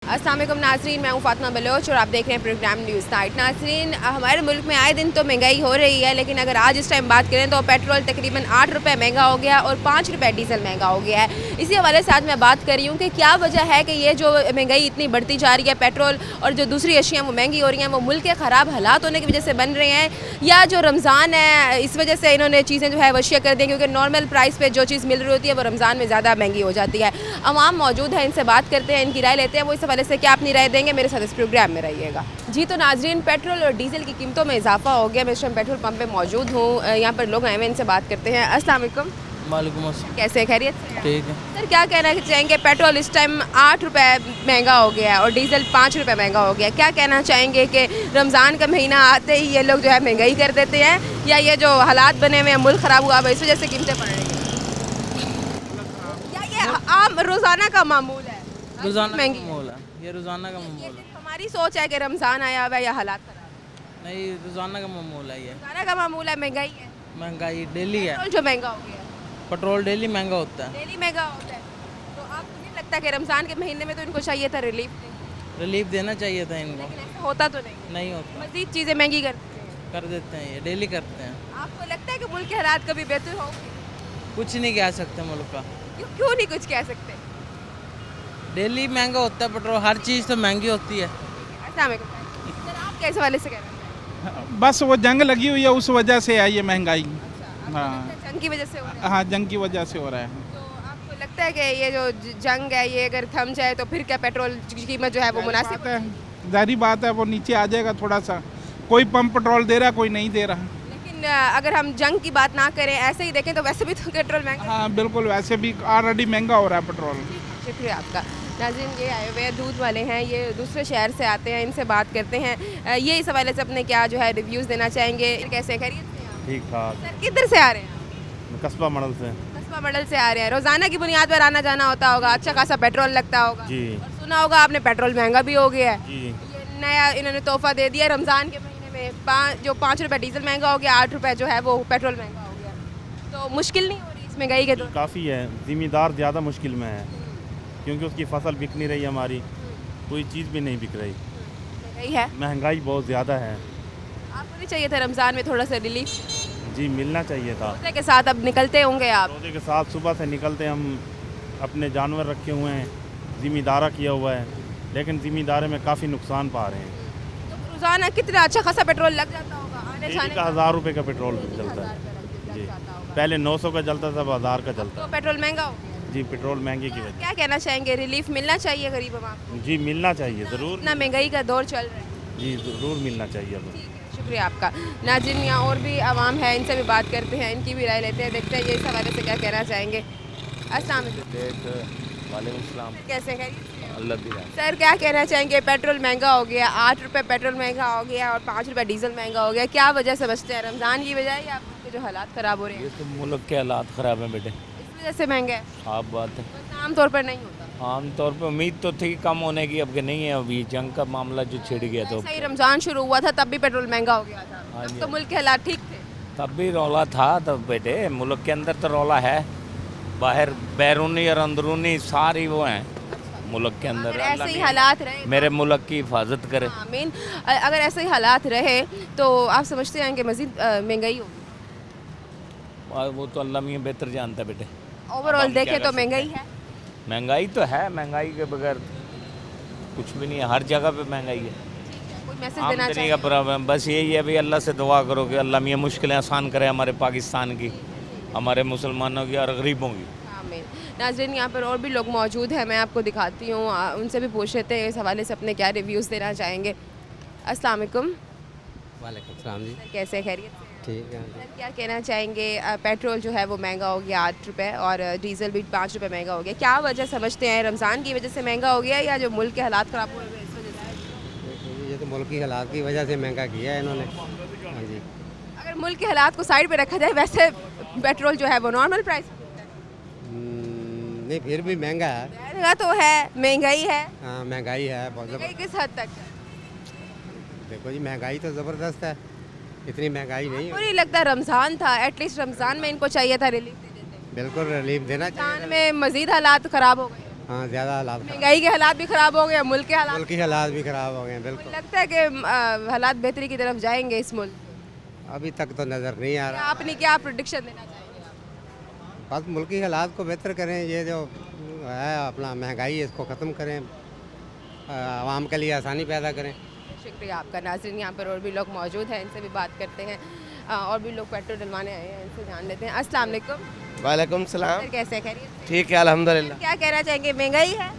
अस्सलाम वालेकुम नाज़रीन, मैं हूँ फातिमा बलोच और आप देख रहे हैं प्रोग्राम न्यूज़ नाइट। नाज़रीन, हमारे मुल्क में आए दिन तो महंगाई हो रही है, लेकिन अगर आज इस टाइम बात करें तो पेट्रोल तकरीबन 8 रुपये महंगा हो गया और 5 रुपये डीजल महंगा हो गया है। इसी हवाले से आज मैं बात कर रही हूँ कि क्या वजह है कि ये जो महंगाई इतनी बढ़ती जा रही है, पेट्रोल और जो दूसरी अशियाँ वो महंगी हो रही हैं, वो मुल्क के ख़राब हालात होने की वजह से बन रहे हैं, या जो रमज़ान है इस वजह से इन्होंने चीज़ें जो है वशिया कर दी, क्योंकि नॉर्मल प्राइस पे जो चीज़ मिल रही होती है वो रमज़ान में ज़्यादा महंगी हो जाती है। अवाम मौजूद है, इनसे बात करते हैं, इनकी राय लेते हैं, वो इस हवाले से क्या अपनी राय देंगे। मेरे साथ इस प्रोग्राम में रहिएगा। जी तो नाज़रीन, पेट्रोल और डीजल की कीमतों में इजाफा हो गया। मैं इस टाइम पेट्रोल पंप पे मौजूद हूँ, यहाँ पर लोग आए हुए, इनसे बात करते हैं। अस्सलाम वालेकुम। वालेकुम अस्सलाम। कैसे हैं, खैरियत से? ठीक है। सर, क्या कहना चाहेंगे, पेट्रोल इस टाइम 8 रुपये महंगा हो गया है और डीजल 5 रुपये महंगा हो गया है, क्या कहना चाहेंगे कि रमज़ान का महीना आते ही ये लोग जो है महंगाई कर देते हैं, या ये जो हालात बने हुए हैं, मुल्क ख़राब हुआ है, इस वजह से कीमतें बढ़ रही हैं, या ये आम रोज़ाना का मामूल है? रोज़ाना महंगी का मामूल है, ये रोज़ाना का मामूल है। हमारी सोच है कि रमज़ान आया हुआ है या हालात ख़राब? नहीं, रोज़ाना का मामूल है ये। रोज़ाना का मामूल है, महंगाई है, महंगाई डेली है। पेट्रोल जो महंगा हो गया है, पेट्रोल डेली महंगा होता है। डेली महंगा होता है। तो आपको नहीं लगता कि रमज़ान के महीने में तो इनको चाहिए था रिलीफ देने? रिलीफ देना चाहिए था इनको। लेकिन ऐसा होता तो नहीं, नहीं होता, मज़ीद चीज़ें महंगी कर देते हैं। कर देते हैं, ये डेली करते हैं। आपको लगता है कि मुल्क के हालात कभी बेहतर होंगे? कुछ नहीं कह सकते मुल्क का, क्यों नहीं कुछ कह सकते? डेली महंगा होता है पेट्रोल, हर चीज़ तो महंगी होती है। अस्सलाम वालेकुम। सर, आप कैसे वाले से कह रहे हैं? बस वो जंग लगी हुई है, उस वजह से है ये महंगाई। हाँ जंग की वजह से हो रहा है? हाँ, जंग की वजह से हो रहा है। तो आपको लगता है कि ये जो जंग है ये अगर थम जाए तो फिर क्या पेट्रोल की कीमत जो है वो मुनासिब बात है, जाहिर बात है, वो नीचे आ जाएगा थोड़ा सा। कोई पंप पेट्रोल दे रहा है, कोई नहीं दे रहा। लेकिन अगर हम जंग की बात ना करें, ऐसे ही देखें तो वैसे भी तो पेट्रोल महंगा। हाँ बिल्कुल, वैसे भी ऑलरेडी महंगा हो रहा है पेट्रोल। शुक्रिया आपका। नाज़रीन, ये आए हुए हैं दूध वाले हैं, ये दूसरे शहर से आते हैं, इनसे बात करते हैं। ये इस हवाले से अपने क्या जो है रिव्यूज़ देना चाहेंगे। कैसे, खैरियत से हैं आप? ठीक ठाक। सर, किधर से आ रहे हैं आप? कस्बा मॉडल से। कस्बा मॉडल से आ रहे हैं। रोज़ाना की बुनियाद पर आना जाना होता होगा, अच्छा खासा पेट्रोल लगता होगा। जी और सुना होगा आपने पेट्रोल महंगा भी हो गया है। जी। ये नया इन्होंने तोहफा दे दिया रमज़ान के महीने में। जो 5 रुपये डीजल महंगा हो गया, 8 रुपये जो है वो पेट्रोल महंगा हो गया। तो मुश्किल नहीं हो रही इस महंगाई के दौर? काफ़ी है, ज़िम्मेदार ज़्यादा मुश्किल में है, क्योंकि उसकी फसल बिक नहीं रही हमारी, कोई चीज़ भी नहीं बिक रही। महंगाई है। महंगाई बहुत ज़्यादा है। आपको नहीं चाहिए था रमज़ान में थोड़ा सा रिलीफ? जी, मिलना चाहिए था। रोज़े के साथ अब निकलते होंगे आप? रोज़े के साथ सुबह से निकलते हम, अपने जानवर रखे हुए हैं, ज़िम्मेदारा किया हुआ है, लेकिन ज़िम्मेदारे में काफ़ी नुकसान पा रहे हैं। तो रोज़ाना कितना अच्छा खासा पेट्रोल लग जाता होगा आने डेली जाने का 1000 रुपये का पेट्रोल जलता है। जी, पहले 900 का जलता था, अब 1000 का जलता तो पेट्रोल महंगा हो गया। है। जी, पेट्रोल महंगे की वजह। क्या कहना चाहेंगे, रिलीफ मिलना चाहिए गरीब आवाम को? जी, मिलना चाहिए ज़रूर। इतना महंगाई का दौर चल रहा है। जी, ज़रूर मिलना चाहिए अब। ठीक है, शुक्रिया आपका। नाज़रीन, यहाँ और भी आवाम है, इनसे भी बात करते हैं, इनकी भी राय लेते हैं, देखते हैं ये इस हवाले से क्या कहना चाहेंगे। अस्सलाम वालेकुम। वालेकुम सलाम। कैसे हैं? अल्लाह दी सर, क्या कहना चाहेंगे, पेट्रोल महंगा हो गया, 8 रुपये पेट्रोल महंगा हो गया और 5 रुपये डीजल महंगा हो गया, क्या वजह समझते हैं? रमज़ान की वजह है या आपके जो हालात ख़राब हो रहे ये हैं तो मुल्क के हालात ख़राब हैं बेटे, इस वजह से महंगा है? साफ बात है। वरना आमतौर पर नहीं होता। आमतौर पे उम्मीद तो थी कम होने की, अब के नहीं है। अभी जंग का मामला जो छिड़ गया तो ऐसा ही रमज़ान शुरू हुआ था तब भी पेट्रोल महंगा हो गया था, हाँ तब जी, तो मुल्क के हालात ठीक थे। तब भी रौला था। तब बेटे मुल्क के अंदर तो रौला है, बाहर बैरूनी और अंदरूनी सारी वो हैं मुल्क के अंदर। अगर अल्लाह ऐसे ही ने हालात रहे, मेरे मुल्क की हिफाजत करे। आमीन। अगर ऐसे ही हालात रहे तो आप समझते हैं कि मज़ीद महंगाई होगी? और वो तो अल्लाह मियाँ बेहतर जानता है बेटे। ओवरऑल हम क्या देखें कर तो सकते महंगाई हैं? है। महंगाई तो है, महंगाई के बगैर कुछ भी नहीं है, हर जगह पे महंगाई है। कोई मैसेज देना आमदनी चाहिए? का प्रॉब्लम बस यही है, भी अल्लाह से दुआ करो कि अल्लाह मियाँ मुश्किलें आसान करे हमारे पाकिस्तान की, हमारे मुसलमानों की और गरीबों की। आमीन। नाज़रीन, यहाँ पर और भी लोग मौजूद हैं, मैं आपको दिखाती हूँ, उनसे भी पूछ लेते हैं इस हवाले से अपने क्या रिव्यूज़ देना चाहेंगे। अस्सलाम वालेकुम। वालेकुम सलाम जी। सर, कैसे, खैरियत से? ठीक है। सर, क्या कहना चाहेंगे, पेट्रोल जो है वो महंगा हो गया 8 रुपये और डीजल भी 5 रुपये महंगा हो गया, क्या वजह समझते हैं? रमज़ान की वजह से महंगा हो गया या जो मुल्क के हालात ख़राब हो रहे हैं इस वजह से? देखो जी, ये तो मुल्क की हालात की वजह से महंगा किया है इन्होंने। हाँ जी। अगर मुल्क के हालात को साइड पे रखा जाए, वैसे पेट्रोल जो है वो नॉर्मल प्राइस नहीं, फिर भी महंगा है। महंगा तो है, महंगाई है। हाँ, महंगाई है बहुत महंगाई ज़बरदस्त। किस हद तक? देखो जी, महंगाई तो ज़बरदस्त है, इतनी महंगाई नहीं आपको है। नहीं लगता रमज़ान था, एटलीस्ट रमज़ान में इनको चाहिए था रिलीफ दे देते? बिल्कुल रिलीफ देना रमज़ान चाहिए। में मज़ीद हालात ख़राब हो गए। हाँ ज़्यादा हालात खराब। महंगाई के हालात भी ख़राब हो गए, मुल्क के हालात, मुल्क के हालात भी ख़राब हो गए हैं बिल्कुल। लगता है कि हालात बेहतरी की तरफ जाएंगे इस मुल्क? अभी तक तो नज़र नहीं आ रहा। आपने क्या प्रोडिक्शन देना चाहेंगे आप? बस मुल्क की हालात को बेहतर करें, ये जो है अपना महंगाई है इसको ख़त्म करें, आवाम के लिए आसानी पैदा करें। शुक्रिया आपका। नाज़रीन, यहाँ पर और भी लोग मौजूद हैं, इनसे भी बात करते हैं। और भी लोग पेट्रोल डलवाने आए हैं, इनसे जान लेते हैं। अस्सलाम वालेकुम। वालेकुम सलाम। सर, कैसे हैं? खैरियत? ठीक है अल्हम्दुलिल्लाह। क्या कहना चाहेंगे, महंगाई है?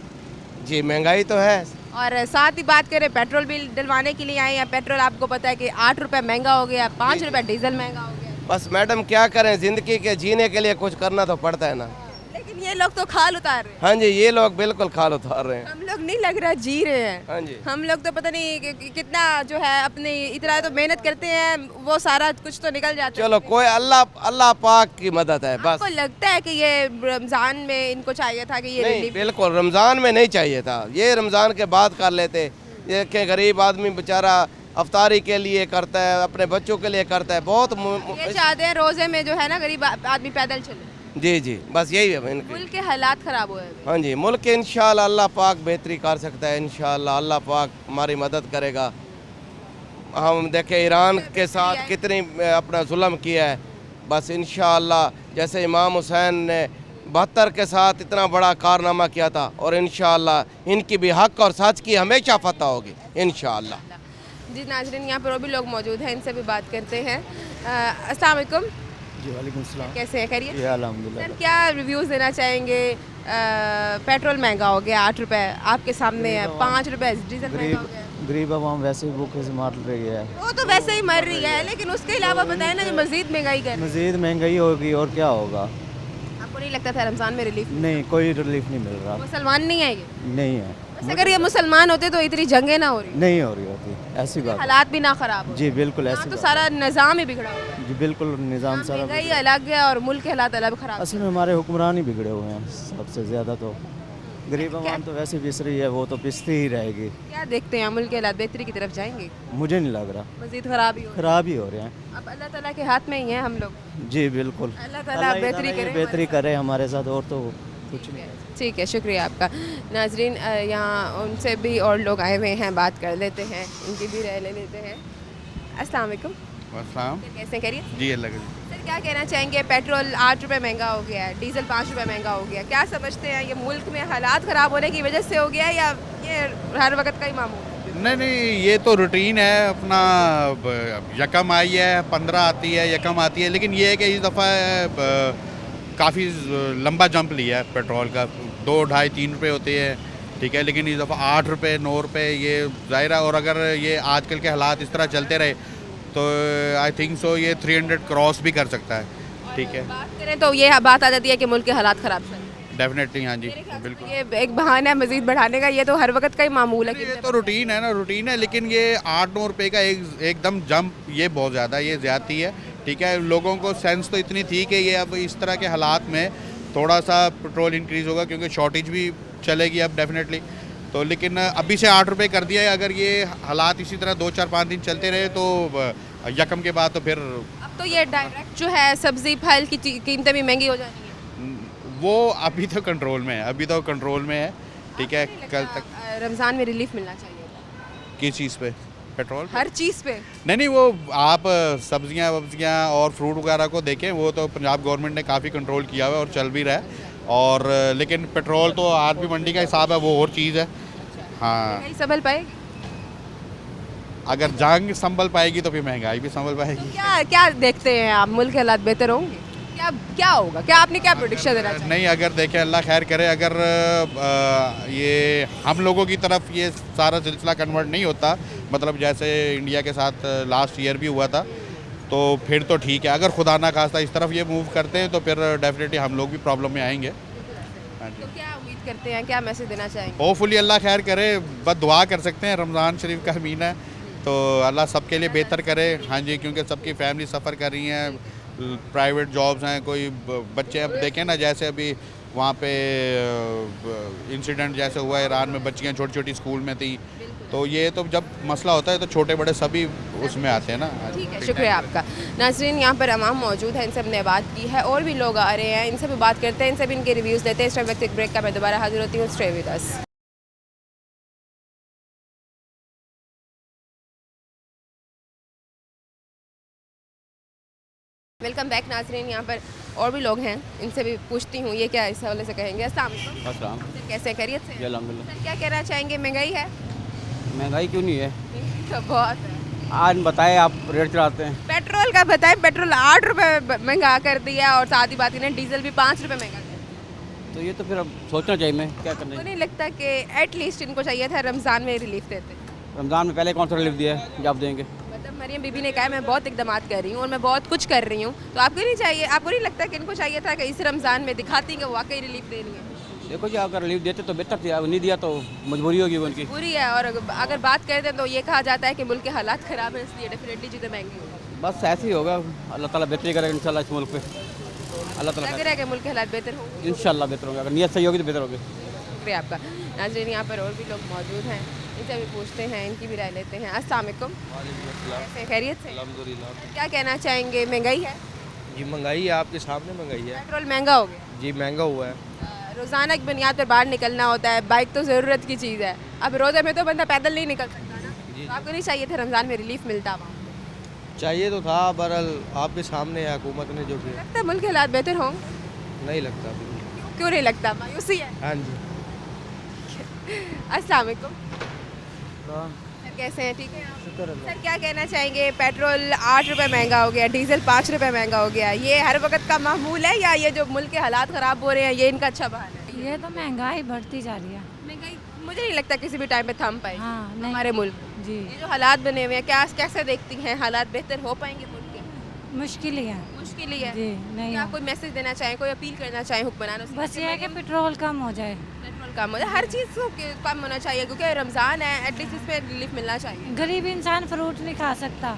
जी महंगाई तो है। और साथ ही बात करें पेट्रोल बिल डलवाने के लिए आए हैं। पेट्रोल आपको पता है कि 8 रुपये महंगा हो गया, 5 रुपये डीजल महंगा हो गया। बस मैडम क्या करें, ज़िंदगी के जीने के लिए कुछ करना तो पड़ता है ना। लेकिन ये लोग तो खाल उतार रहे हैं। हाँ जी, ये लोग बिल्कुल खाल उतार रहे हैं। हम लोग नहीं लग रहा जी रहे हैं। हाँ जी। हम लोग तो पता नहीं कितना जो है अपनी इतना तो मेहनत करते हैं, वो सारा कुछ तो निकल जाता है। चलो कोई अल्लाह पाक की मदद है बस। आपको लगता है कि ये रमज़ान में इनको चाहिए था कि ये नहीं, रिलीफ? बिल्कुल रमज़ान में नहीं चाहिए था, ये रमज़ान के बाद कर लेते। ये कि गरीब आदमी बेचारा अफ्तारी के लिए करता है, अपने बच्चों के लिए करता है, बहुत ये चाहते हैं रोज़े में जो है ना गरीब आदमी पैदल चले। जी जी, बस यही है इनकी। मुल्क के हालात ख़राब हुए हैं। हाँ जी, मुल्क इंशाल्लाह अल्लाह पाक बेहतरी कर सकता है, इंशाल्लाह अल्लाह पाक हमारी मदद करेगा। हम देखें ईरान के साथ कितनी अपना जुल्म किया है, बस इंशाल्लाह जैसे इमाम हुसैन ने 72 के साथ इतना बड़ा कारनामा किया था, और इंशाल्लाह इनकी भी हक और सच की हमेशा फतह होगी इंशाल्लाह। जी नाज़रीन, यहाँ पर और भी लोग मौजूद हैं, इनसे भी बात करते हैं। अस्सलाम वालेकुम। जी वालेकुम सलाम। कैसे हैं? खैरियत? जी अल्हम्दुलिल्लाह। सर, क्या रिव्यूज़ देना चाहेंगे? पेट्रोल महंगा हो गया 8 रुपए, आपके सामने है 5 रुपए डीजल महंगा हो गया। गरीब आवाम वैसे ही भूखे से मार रही है। वो तो वैसे ही मर रही है, लेकिन उसके अलावा बताएं ना, जो मजीद महंगाई कर। मज़ीद महंगाई होगी और क्या होगा। आपको नहीं लगता था रमज़ान में रिलीफ? नहीं, कोई रिलीफ नहीं मिल रहा। मुसलमान नहीं आएंगे? नहीं है। बस अगर ये मुसलमान होते तो इतनी जंगें ना हो रही, नहीं हो रही होती, ऐसी बात। हालात भी ना ख़राब हो। जी बिल्कुल यहाँ ऐसी तो बात। सारा निज़ाम ही बिगड़ा हुआ है। जी बिल्कुल निज़ाम सारा। महंगाई अलग है और मुल्क के हालात अलग ख़राब। असल में हमारे हुक्मरान ही बिगड़े हुए हैं सबसे ज़्यादा। तो गरीब आवाम तो वैसे पिस रही है, वो तो पिसती ही रहेगी। क्या देखते हैं, मुल्क के हालात बेहतरी की तरफ जाएंगे? मुझे नहीं लग रहा, मजीद ख़राब ही हो। खराब ही हो रहे हैं। अब अल्लाह ताला के हाथ में ही है हम लोग। जी बिल्कुल, अल्लाह ताला बेहतरी करे। बेहतरी करे हमारे साथ, और तो कुछ नहीं। ठीक है, शुक्रिया आपका। नाजरीन, यहाँ उनसे भी और लोग आए हुए हैं, बात कर लेते हैं, इनकी भी राय ले लेते हैं। अस्सलाम वालेकुम। अस्सलाम। कैसे करिए? जी अल्लाह का। सर, क्या कहना चाहेंगे? पेट्रोल 8 रुपये महंगा हो गया है, डीजल 5 रुपये महंगा हो गया, क्या समझते हैं ये मुल्क में हालात ख़राब होने की वजह से हो गया है या ये हर वक्त का ही मामूल है? नहीं, ये तो रूटीन है अपना। यकम आई है, 15 आती है, यकम आती है, लेकिन ये है कि इस दफ़ा काफ़ी लंबा जंप लिया है पेट्रोल का। 2, 2.5, 3 रुपये होते हैं, ठीक है, लेकिन इस दफ़ा 8 रुपये, 9 रुपये, ये ज़ाहिर है। और अगर ये आजकल के हालात इस तरह चलते रहे तो आई थिंक सो ये 300 क्रॉस भी कर सकता है, ठीक है। बात करें तो ये बात आ जाती है कि मुल्क के हालात ख़राब चल रहे हैं। डेफिनेटली, हाँ जी बिल्कुल। ये एक बहाना है मजीद बढ़ाने का, ये तो हर वक्त का ही मामूल है। ये तो रूटीन है ना, रूटीन है, लेकिन ये 8-9 रुपये का एकदम जंप, ये बहुत ज़्यादा, ये ज़्यादती है, ठीक है। लोगों को सेंस तो इतनी थी कि ये अब इस तरह के हालात में थोड़ा सा पेट्रोल इंक्रीज़ होगा, क्योंकि शॉर्टेज भी चलेगी अब डेफिनेटली। तो लेकिन अभी से 8 रुपये कर दिया है। अगर ये हालात इसी तरह 2, 4, 5 दिन चलते रहे तो यकम के बाद तो फिर अब तो ये डायरेक्ट जो है सब्जी फल की कीमतें भी महंगी हो जानी है। वो अभी तो कंट्रोल में है, अभी तो कंट्रोल में है, ठीक है। कल तक रमज़ान में रिलीफ मिलना चाहिए किस चीज़ पे? पेट्रोल पे? हर चीज़ पे। नहीं, वो आप सब्जियां वब्जियां और फ्रूट वगैरह को देखें, वो तो पंजाब गवर्नमेंट ने काफ़ी कंट्रोल किया हुआ है और चल भी रहा है। और लेकिन पेट्रोल तो आज भी मंडी का हिसाब है, वो और चीज़ है। हाँ, संभल पाएगी? अगर जंग संभल पाएगी तो फिर महंगाई भी संभल पाएगी। क्या देखते हैं आप, मुल्क के हालात बेहतर होंगे? क्या होगा? क्या आपने क्या प्रेडिक्शन देना चाहिए? नहीं, अगर देखें, अल्लाह खैर करे, अगर ये हम लोगों की तरफ ये सारा सिलसिला कन्वर्ट नहीं होता, मतलब जैसे इंडिया के साथ लास्ट ईयर भी हुआ था, तो फिर तो ठीक है। अगर खुदा ना खास्ता इस तरफ ये मूव करते हैं तो फिर डेफिनेटली हम लोग भी प्रॉब्लम में आएंगे। तो क्या उम्मीद करते हैं, क्या मैसेज देना चाहेंगे? होपफुली अल्लाह खैर करे, बस दुआ कर सकते हैं। रमज़ान शरीफ का महीना है, तो अल्लाह सबके लिए बेहतर करे। हाँ जी, क्योंकि सबकी फैमिली सफ़र कर रही हैं, प्राइवेट जॉब्स हैं, कोई बच्चे अब देखें ना, जैसे अभी वहाँ पे इंसिडेंट जैसे हुआ ईरान में, बच्चियाँ छोटी छोटी स्कूल में थी, तो ये तो जब मसला होता है तो छोटे बड़े सभी उसमें आते हैं ना। ठीक है, शुक्रिया आपका। नाज़रीन, यहाँ पर अवाम मौजूद है, इनसे हमने बात की है, और भी लोग आ रहे हैं, इनसे भी बात करते हैं, इनसे भी इनके रिव्यूज़ लेते हैं। इस टाइम वक्त एक ब्रेक का मैं दोबारा हाजिर होती हूँ। Stay with us. Welcome back नाज़रीन। यहाँ पर और भी लोग हैं, इनसे भी पूछती हूँ ये क्या इस हवाले से कहेंगे। अस्सलाम वालेकुम। अस्सलाम। सर, कैसे खैरियत से? अल्हम्दुलिल्लाह। सर, क्या कहना चाहेंगे, महंगाई है? महंगाई क्यों नहीं है? तो बहुत है। आज बताए आप रेट चढ़ाते हैं। पेट्रोल का बताएं, पेट्रोल 8 रुपये महंगा कर दिया, और साथ ही बात इन्हें डीजल भी 5 रुपये महंगा कर दिया। तो ये तो फिर अब सोचना चाहिए मैं क्या करना तो है। नहीं लगता कि एटलीस्ट इनको चाहिए था रमज़ान में रिलीफ देते? रमज़ान में पहले कौन सा रिलीफ दिया है जो आप देंगे? मतलब मरियम बीबी ने कहा है मैं बहुत इकदामात कर रही हूँ और मैं बहुत कुछ कर रही हूँ, तो आपको नहीं चाहिए, आपको नहीं लगता कि इनको चाहिए था कि इस रमज़ान में दिखाती कि वाकई रिलीफ देनी है? देखो जी, अगर रिलीफ देते तो बेहतर थी, अगर नहीं दिया तो मजबूरी होगी उनकी। पूरी है। और अगर बात करते हैं तो ये कहा जाता है कि मुल्क के हालात ख़राब हैं, इसलिए डेफिनेटली चीज़ें महंगी होगी। बस ऐसे ही होगा, अल्लाह ताला बेहतरी करेगा इंशाल्लाह इस मुल्क पे। अल्लाह ताला लग रहा है कि मुल्क के हालात बेहतर होंगे इंशाल्लाह बेहतर होंगे, अगर नीयत सही होगी तो बेहतर होगी। शुक्रिया आपका। नाज़रीन, यहाँ पर और भी लोग मौजूद हैं, इनसे भी पूछते हैं, इनकी भी राय लेते हैं। अस्सलाम वालेकुम। कैसे खैरियत से? अल्हम्दुलिल्लाह। क्या कहना चाहेंगे, महंगाई है? जी महंगाई है, आपके सामने महंगाई है। पेट्रोल महंगा हो गया? जी महंगा हुआ है। रोज़ाना की बुनियाद पर बाहर निकलना होता है, बाइक तो ज़रूरत की चीज़ है, अब रोज़े में तो बंदा पैदल नहीं निकल सकता ना, तो आपको नहीं चाहिए था रमज़ान में रिलीफ मिलता वहाँ? चाहिए तो था, बहरहाल आपके सामने है हुकूमत ने जो किया। लगता है मुल्क के हालात बेहतर होंगे? नहीं लगता। क्यों नहीं लगता? मायूसी है। हाँ जी। अस्सलाम वालेकुम। सर, कैसे हैं? ठीक है आप? सर, क्या कहना चाहेंगे, पेट्रोल 8 रुपये महंगा हो गया, डीजल 5 रुपये महंगा हो गया, ये हर वक्त का मामूल है या ये जो मुल्क के हालात ख़राब हो रहे हैं ये इनका अच्छा बहाना है? ये तो महंगाई बढ़ती जा रही है। महंगाई मुझे नहीं लगता किसी भी टाइम पे थम पाएगी। हाँ, नहीं। हमारे मुल्क में जी ये जो हालात बने हुए हैं, क्या कैसे देखती हैं, हालात बेहतर हो पाएंगे मुल्क के? मुश्किल ही है। मुश्किल ही है। जी नहीं क्या है। कोई मैसेज देना चाहें, कोई अपील करना चाहें हुक्मरानों से? बस ये है कि पेट्रोल कम हो जाए। पेट्रोल कम हो जाए, हर चीज़ को कम होना चाहिए, क्योंकि रमज़ान है, एटलीस्ट इस पर रिलीफ मिलना चाहिए। गरीब इंसान फ्रूट नहीं खा सकता।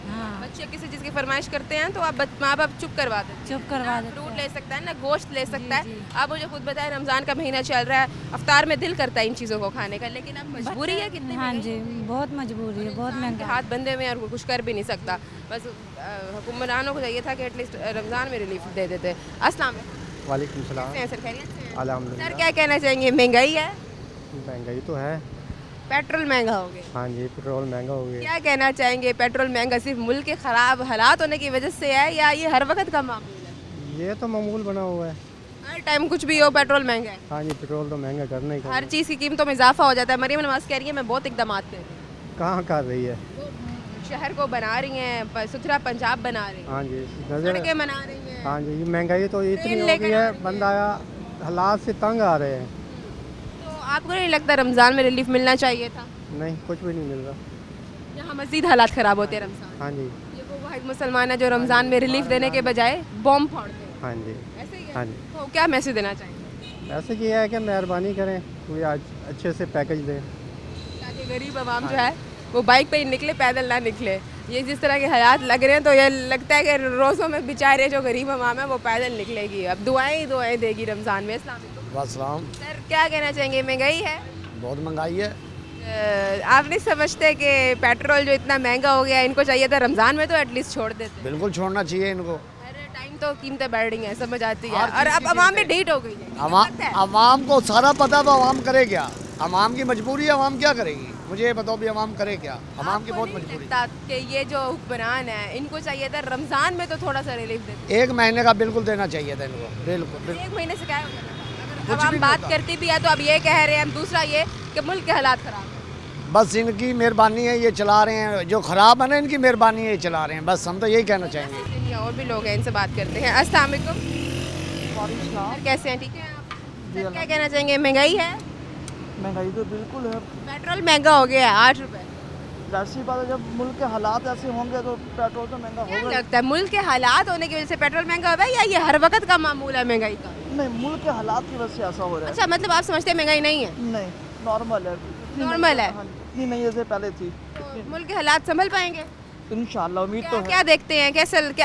हाँ, बच्चे किसी चीज़ की फरमाइश करते हैं तो आप माँ बाप चुप करवा देते हैं। चुप करवा देते फ्रूट हैं। ले सकता है ना, गोश्त ले सकता जी, है। जी। आप मुझे खुद बताएं, रमज़ान का महीना चल रहा है, अफ्तार में दिल करता है इन चीज़ों को खाने का, लेकिन अब मजबूरी है कितनी हाँ महंगाई जी, बहुत मजबूरी है, बहुत के महंगा। हाथ बंधे हुए हैं और वो कुछ कर भी नहीं सकता। बस हुक्मरानों को चाहिए था कि एटलीस्ट रमज़ान में रिलीफ दे देते। अस्सलाम वालेकुम। वालेकुम सलाम। कैसे हैं सर, खैरियत से हैं? अल्हम्दुलिल्लाह। सर, क्या कहना चाहेंगे, महंगाई है? महंगाई तो है। पेट्रोल महंगा हो गया? हाँ जी, पेट्रोल महंगा हो गया। क्या कहना चाहेंगे, पेट्रोल महंगा सिर्फ मुल्क के ख़राब हालात होने की वजह से है या ये हर वक्त का मामूल है? ये तो मामूल बना हुआ है। हर टाइम कुछ भी हो पेट्रोल महंगा है। हाँ जी, पेट्रोल तो महंगा करना ही हर करना। चीज़ की कीमतों में इजाफा हो जाता है। मरियम नवाज कह रही है मैं बहुत इकदामात कर रही हूँ, कहाँ कर रही है? शहर को बना रही हैं, सुथरा पंजाब बना रही हैं, हाँ जी, नजर। सड़कें बना रही हैं। हाँ जी, ये महंगाई तो इतनी ट्रेन हो लेकर गई आ है, रही बंदा हालात से तंग आ रहे हैं। तो आपको नहीं लगता रमज़ान में रिलीफ मिलना चाहिए था? नहीं, कुछ भी नहीं मिल रहा। यहाँ मज़ीद हालात ख़राब होते हैं रमज़ान। हाँ जी। ये वो वाहिद मुसलमान है जो रमज़ान में रिलीफ देने के बजाय बॉम्ब फोड़ते हैं। हाँ जी। ऐसे ही है? हाँ जी। तो क्या मैसेज देना चाहेंगे ऐसे किया है कि मेहरबानी करें, कोई आज अच्छे से पैकेज दें। ताकि गरीब आवाम जो है वो बाइक पे ही निकले, पैदल ना निकले? ये जिस तरह के हालात लग रहे हैं तो ये लगता है कि रोज़ों में बेचारे जो गरीब आवाम है वो पैदल निकलेगी। अब दुआएं ही दुआएं देगी रमज़ान में। अस्सलाम वालेकुम। सर, क्या कहना चाहेंगे, महंगाई है? बहुत महंगाई है। आप नहीं समझते कि पेट्रोल जो इतना महंगा हो गया, इनको चाहिए था रमज़ान में तो एटलीस्ट छोड़ देते? बिल्कुल छोड़ना चाहिए इनको। हर टाइम तो कीमतें बढ़ रही हैं, समझ आती है, और अब आवाम भी ढीठ हो गई है। आवाम को सारा पता, तो आवाम करे क्या? आवाम की मजबूरी है, आवाम क्या करेगी? मुझे ये बताओ भी, आवाम करे क्या? आवाम की बहुत मजबूरी। लगता कि ये जो हुक्मरान है इनको चाहिए था रमज़ान में तो थोड़ा सा रिलीफ देते? 1 महीने का बिल्कुल देना चाहिए था इनको, बिल्कुल। 1 महीने से क्या हो जाता? कुछ अगर भी आवाम नहीं बात होता। करती भी है तो अब ये कह रहे हैं, दूसरा ये कि मुल्क के हालात ख़राब हैं। बस इनकी मेहरबानी है, ये चला रहे हैं। जो ख़राब है ना, इनकी मेहरबानी है, ये चला रहे हैं। बस हम तो यही कहना चाहेंगे। और भी लोग हैं, इनसे बात करते हैं। अस्सलाम वालेकुम। सर, कैसे हैं? ठीक है आप? सर, क्या कहना चाहेंगे, महंगाई है? महंगाई तो बिल्कुल है, पेट्रोल महंगा हो गया है 8 रुपये। ऐसी बात है, जब मुल्क के हालात ऐसे होंगे तो पेट्रोल तो महंगा क्या लगता है, मुल्क के हालात होने की वजह से पेट्रोल महंगा हो रहा है या ये हर वक्त का मामूल है महंगाई का? नहीं, मुल्क के हालात की वजह से ऐसा हो रहा अच्छा, मतलब आप समझते हैं महंगाई नहीं है? नहीं, नॉर्मल है। नॉर्मल है? इतनी नहीं जैसे पहले थी। तो मुल्क के हालात संभल पाएंगे? इंशाल्लाह उम्मीद तो क्या, है। क्या देखते हैं,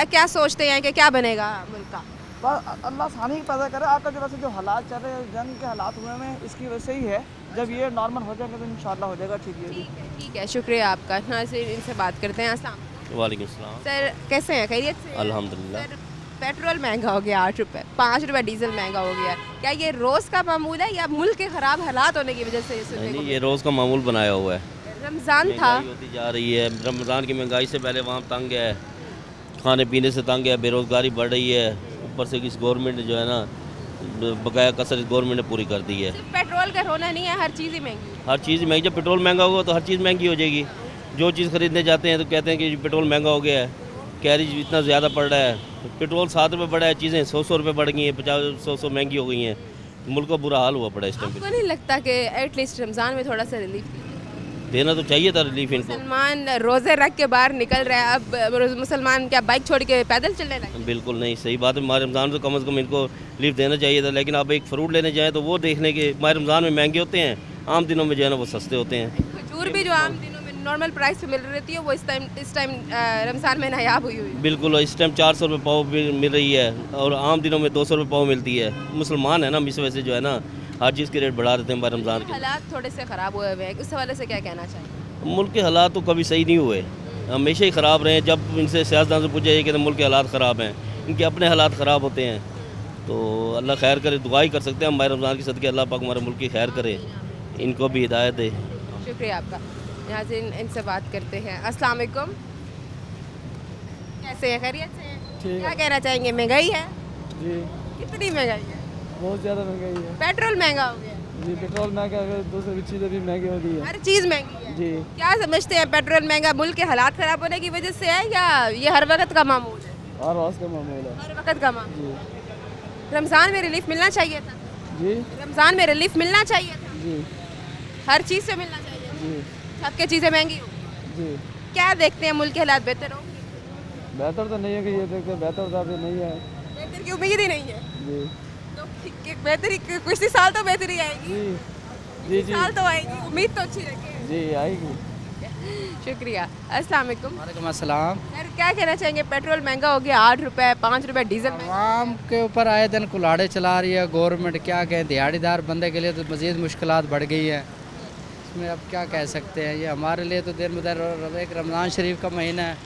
क्या सोचते हैं कि क्या बनेगा मुल्क का? अल्लाह आसानी पैदा करे। आपका जो वैसे जो हालात चल रहे हैं, जंग के हालात हुए हैं, इसकी वजह से ही है। जब ये नॉर्मल हो जाएंगे तो इंशाल्लाह हो जाएगा ठीक है। ठीक है, शुक्रिया आपका। नाज़रीन, इनसे बात करते हैं। अस्सलाम वालेकुम सलाम। सर, कैसे हैं? खैरियत से? अल्हम्दुलिल्लाह। सर, पेट्रोल महंगा हो गया 8 रुपये, 5 रुपये डीजल महंगा हो गया, क्या ये रोज़ का मामूल है या मुल्क के ख़राब हालात होने की वजह से ये सुनने को नहीं, ये रोज़ का मामूल बनाया हुआ है। रमज़ान था, महंगाई होती जा रही है। रमज़ान की महंगाई से पहले वहाँ तंग है, खाने पीने से तंग है, बेरोज़गारी बढ़ रही है। ऊपर से इस गवर्नमेंट ने जो है ना बकाया कसर गवर्नमेंट ने पूरी कर दी है। सिर्फ पेट्रोल का रोना नहीं है, हर चीज़ ही महंगी है। हर चीज़ महंगी। जब पेट्रोल महंगा होगा तो हर चीज़ महंगी हो जाएगी। जो चीज़ खरीदने जाते हैं तो कहते हैं कि पेट्रोल महंगा हो गया है, कैरेज इतना ज़्यादा पड़ रहा है, पेट्रोल 7 रुपये बढ़ा है, चीज़ें 100 रुपये बढ़ गई हैं, 50-100 महंगी हो गई हैं। मुल्क का बुरा हाल हुआ पड़ा है इस टाइम आपको नहीं लगता कि एटलीस्ट रमज़ान में थोड़ा सा रिलीफ देना तो चाहिए था रिलीफ इनको। मुसलमान रोज़े रख के बाहर निकल रहा है, अब मुसलमान क्या बाइक छोड़ के पैदल चलने लगे? बिल्कुल नहीं, सही बात है। माह रमज़ान तो कम से कम इनको रिलीफ देना चाहिए था। लेकिन आप एक फ्रूट लेने जाएँ तो वो देखने के माह रमज़ान में महंगे होते हैं, आम दिनों में जो है ना वो सस्ते होते हैं। खजूर भी जो आम दिनों में नॉर्मल प्राइस पे मिल रही थी वो इस टाइम रमज़ान में नायाब हुई हुई। बिल्कुल, इस टाइम 400 रुपये पाव भी मिल रही है और आम दिनों में 200 रुपये पाव मिलती है। मुसलमान है ना, इस वजह से जो है ना हर चीज़ के रेट बढ़ा देते हैं माह रमज़ान के। हालात थोड़े से ख़राब हुए हुए हैं, उस हवाले से क्या कहना चाहिए? मुल्क के हालात तो कभी सही नहीं हुए, हमेशा ही ख़राब रहे। जब इनसे सियासतदान से पूछा जाए कि मुल्क के हालात ख़राब हैं, इनके अपने हालात ख़राब होते हैं। तो अल्लाह खैर करे, दुआ ही कर सकते हैं हम माह रमज़ान के सदक़े। अल्लाह पाक हमारे मुल्क की खैर करे, इनको भी हिदायत दे। शुक्रिया आपका। नाज़रीन, इनसे बात करते हैं। अस्सलाम वालेकुम, कैसे हैं? खैरियत से हैं? क्या कहना चाहेंगे? महंगाई है जी, कितनी महंगाई है? बहुत ज़्यादा महंगाई है पेट्रोल महंगा हो गया, जी। पेट्रोल महंगा है, दूसरी चीज़ें भी महंगी हो गई है हर चीज़ महंगी है जी। क्या समझते हैं? पेट्रोल महंगा मुल्क के हालात ख़राब होने की वजह से है या ये हर वक्त का मामूल है? और रोज़ का मामूल है हर वक्त का मामूल। जी। रमज़ान में रिलीफ मिलना चाहिए था जी रमज़ान में रिलीफ मिलना चाहिए था जी हर चीज़ से मिलना चाहिए जी सबके चीज़ें महंगी हो। जी। क्या देखते हैं मुल्क के हालात बेहतर हो? बेहतर तो नहीं है कि ये देखते, बेहतर तो अभी नहीं है बेहतर की उम्मीद ही नहीं है जी। तो बेहतरी कुछ साल तो बेहतरी आएगी जी जी जी साल तो आएगी, उम्मीद तो अच्छी रखें। जी आएगी। शुक्रिया। अस्सलाम वालेकुम। वालेकुम अस्सलाम। सर, क्या कहना चाहेंगे? पेट्रोल महंगा हो गया 8 रुपये, 5 रुपये डीजल महंगा। आवाम के ऊपर आए दिन कुल्हाड़े चला रही है गवर्नमेंट। क्या कहें, दिहाड़ीदार बंदे के लिए तो मज़ीद मुश्किलात बढ़ गई है। इसमें अब क्या कह सकते हैं, ये हमारे लिए तो दिन बदर एक रमज़ान शरीफ का महीना है,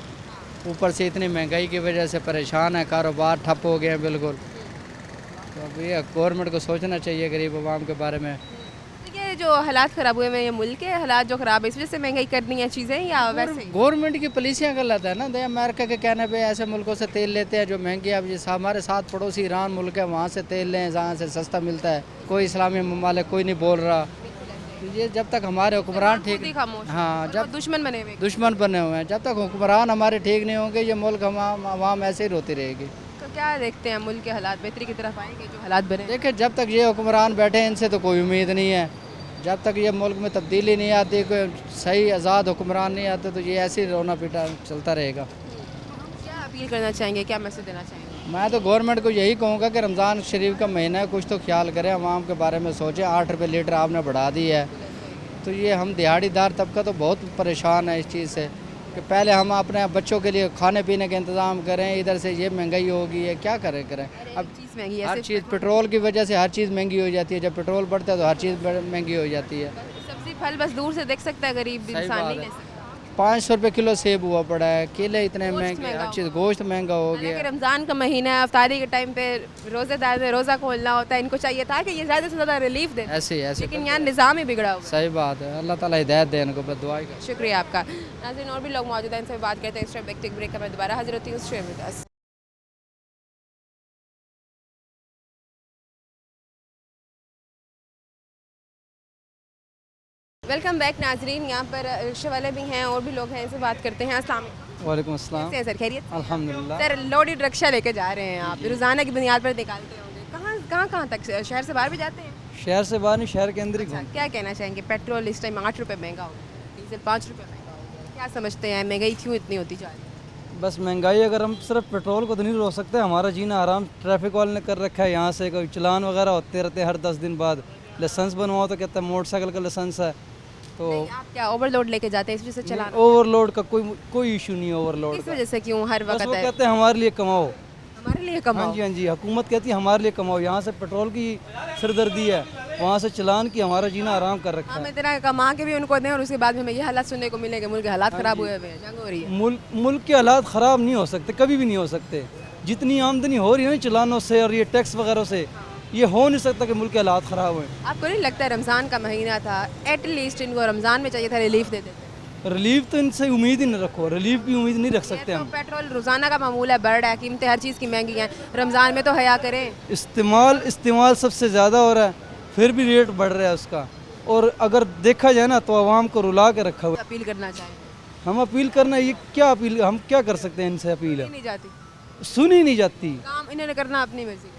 ऊपर से इतनी महंगाई की वजह से परेशान है, कारोबार ठप हो गए हैं बिल्कुल। तो अब ये गवर्नमेंट को सोचना चाहिए गरीब आवाम के बारे में। ये जो हालात ख़राब हुए हैं, ये मुल्क के हालात जो ख़राब है इस वजह से महंगाई करनी है चीज़ें या वैसे ही? गवर्नमेंट की पॉलिसियाँ गलत है ना। दे अमेरिका के कहने पे ऐसे मुल्कों से तेल लेते हैं जो महंगे। अब जैसे हमारे साथ पड़ोसी ईरान मुल्क है, वहाँ से तेल लें जहाँ से सस्ता मिलता है। कोई इस्लामी ममालिक कोई नहीं बोल रहा। तो ये जब तक हमारे हुक्मरान ठीक, हाँ, जब दुश्मन बने हुए दुश्मन बने हुए हैं, जब तक हुक्मरान हमारे ठीक नहीं होंगे ये मुल्क हम आवाम ऐसे ही रोती रहेगी। तो क्या देखते हैं मुल्क के हालात बेहतरी की तरफ आएंगे जो हालात बने? देखिए, जब तक ये हुक्मरान बैठे हैं इनसे तो कोई उम्मीद नहीं है। जब तक ये मुल्क में तब्दीली नहीं आती, कोई सही आज़ाद हुक्मरान नहीं आते, तो ये ऐसे ही रोना पीटा चलता रहेगा। क्या अपील करना चाहेंगे, क्या मैसेज देना चाहेंगे? मैं तो गवर्नमेंट को यही कहूँगा कि रमज़ान शरीफ का महीना है, कुछ तो ख्याल करें, आवाम के बारे में सोचें। 8 रुपये लीटर आपने बढ़ा दी है, तो ये हम दिहाड़ीदार तबका तो बहुत परेशान है इस चीज़ से कि पहले हम अपने बच्चों के लिए खाने पीने का इंतज़ाम करें, इधर से ये महंगाई होगी है, क्या करें अब चीज़ महंगी है, हर चीज़ पेट्रोल की वजह से हर चीज़ महंगी हो जाती है। जब पेट्रोल बढ़ता है तो हर चीज़ महंगी हो जाती है। सब्जी फल बस दूर से देख सकता है, गरीब इंसान नहीं ले सकता। 500 रुपये किलो सेब हुआ पड़ा है, केले इतने महंगे, हर चीज़ गोश्त महंगा हो गया। रमज़ान का महीना है, अफ्तारी के टाइम पे रोज़ेदार ने रोज़ा खोलना होता है, इनको चाहिए था कि ये ज़्यादा से ज़्यादा रिलीफ दे, ऐसे लेकिन यहाँ निज़ाम ही बिगड़ा हुआ। सही बात है, अल्लाह ताला हिदायत दे इनको, बस दुआ ही कर। शुक्रिया आपका। नाज़रीन, और भी लोग मौजूद हैं, इनसे बात करते हैं। इस टाइम ब्रेक का मैं दोबारा हाजिर होती हूँ। Stay with us. Welcome back नाजरीन। यहाँ पर रिक्शे वाले भी हैं और भी लोग हैं, इनसे बात करते हैं। अस्सलाम वालेकुम। वालेकुम अस्सलाम। कैसे हैं सर? खैरियत? अल्हम्दुलिल्लाह। सर, लोडेड रिक्शा लेके जा रहे हैं आप, रोज़ाना की बुनियाद पर निकालते होंगे, कहाँ तक? शहर से बाहर भी जाते हैं? शहर से बाहर नहीं, शहर के अंदर ही। क्या कहना चाहेंगे? पेट्रोल इस टाइम 8 रुपये महंगा हो गया, डीजल 5 रुपये महंगा हो गया, क्या समझते हैं महंगाई क्यों इतनी होती जा रही है? बस महंगाई, अगर हम सिर्फ पेट्रोल को तो नहीं रोक सकते, हमारा जीना आराम ट्रैफिक वाले ने कर रखा है। यहाँ से कोई चलान वगैरह होते रहते हैं हर 10 दिन बाद। लाइसेंस बनवाओ तो कहता है मोटरसाइकिल का लाइसेंस है, तो आप क्या ओवरलोड लेके जाते हैं इस वजह से चलाना? ओवरलोड का कोई इशू नहीं है। ओवरलोड किस वजह से, क्यों हर वक्त वो कहते हैं हमारे लिए कमाओ, हमारे लिए कमाओ। हाँ जी, हुकूमत कहती है हमारे लिए कमाओ। यहाँ से पेट्रोल की सिरदर्दी है, वहाँ से चलान की हमारा जीना आराम कर रखा हम है। इतना कमा के भी उनको दें और उसके बाद में हमें ये हालात सुनने को मिलेंगे, मुल्क के हालात ख़राब हुए हुए हैं, जंग हो रही है। मुल्क के हालात ख़राब नहीं हो सकते, कभी भी नहीं हो सकते। जितनी आमदनी हो रही है ना चलानों से और ये टैक्स वगैरह से, ये हो नहीं सकता कि मुल्क के हालात ख़राब हुए। आपको नहीं लगता रमज़ान का महीना था, एटलीस्ट इनको रमज़ान में चाहिए था रिलीफ दे देते? रिलीफ तो इनसे उम्मीद ही नहीं रखो, रिलीफ की उम्मीद नहीं रख सकते तो हम। पेट्रोल रोज़ाना का मामूल है, बढ़ रहा है, कीमतें हर चीज़ की महंगी हैं, रमज़ान में तो हया करें। इस्तेमाल सबसे ज़्यादा हो रहा है, फिर भी रेट बढ़ रहा है उसका। और अगर देखा जाए ना तो आवाम को रुला के रखा हुआ। अपील करना चाहिए, हम अपील करना, ये क्या अपील, हम क्या कर सकते हैं इनसे अपील है? नहीं जाती, सुनी नहीं जाती। काम इन्होंने करना अपनी मर्जी,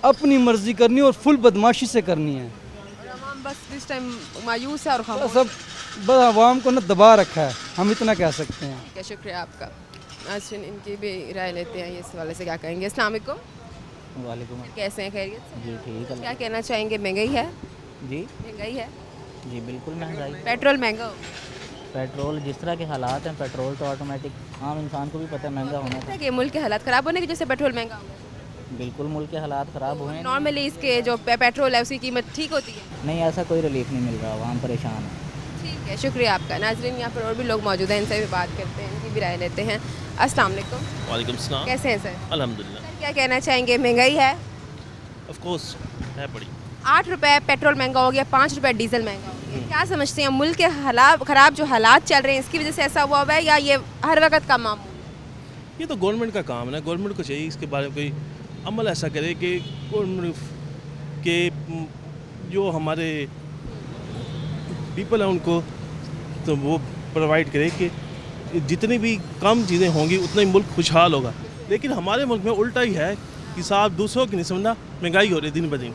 अपनी मर्जी करनी और फुल बदमाशी से करनी है। और हम बस इस टाइम मायूस है और खामोश। सब बस आवाम को ना दबा रखा है, हम इतना कह सकते हैं। ठीक है, शुक्रिया आपका। नाज़रीन इनकी भी राय लेते हैं, ये इस वाले से क्या कहेंगे। अस्सलाम वालेकुम। वालेकुम कैसे हैं, खैरियत से? जी ठीक है क्या कहना चाहेंगे? महंगाई है? जी महंगाई है, जी बिल्कुल महंगाई। पेट्रोल महंगा हो पेट्रोल जिस तरह के हालात हैं, पेट्रोल तो ऑटोमेटिक आम इंसान को भी पता है महंगा होना लगता है कि मुल्क के हालात ख़राब होने की वजह से पेट्रोल महंगा हो गया? बिल्कुल मुल्क के हालात ख़राब हुए हैं। नॉर्मली इसके जो पेट्रोल है उसकी कीमत ठीक होती है? नहीं, ऐसा कोई रिलीफ नहीं मिल रहा, आवाम परेशान है। ठीक है, शुक्रिया आपका। नाज़रीन यहाँ पर और भी लोग मौजूद हैं, इनसे भी बात करते हैं, इनकी भी राय लेते हैं। अस्सलाम वालेकुम। वालेकुम सलाम। कैसे हैं सर? अल्हम्दुलिल्लाह। सर क्या कहना चाहेंगे? महंगाई है, ऑफ कोर्स है बड़ी। 8 रुपये पेट्रोल महंगा हो गया, 5 रुपये डीजल महंगा हो गया। क्या समझते हैं मुल्क के हालात ख़राब जो हालात चल रहे हैं इसकी वजह से ऐसा हुआ है या ये हर वक्त का मामूल है? ये तो गवर्नमेंट का काम है ना, गवर्नमेंट को चाहिए इसके बारे में कोई अमल ऐसा करे कि गवर्नमेंट के जो हमारे पीपल हैं उनको तो वो प्रोवाइड करे कि जितनी भी कम चीज़ें होंगी उतना ही मुल्क खुशहाल होगा। लेकिन हमारे मुल्क में उल्टा ही है कि साहब दूसरों की नहीं समझना, महंगाई हो रही दिन ब दिन,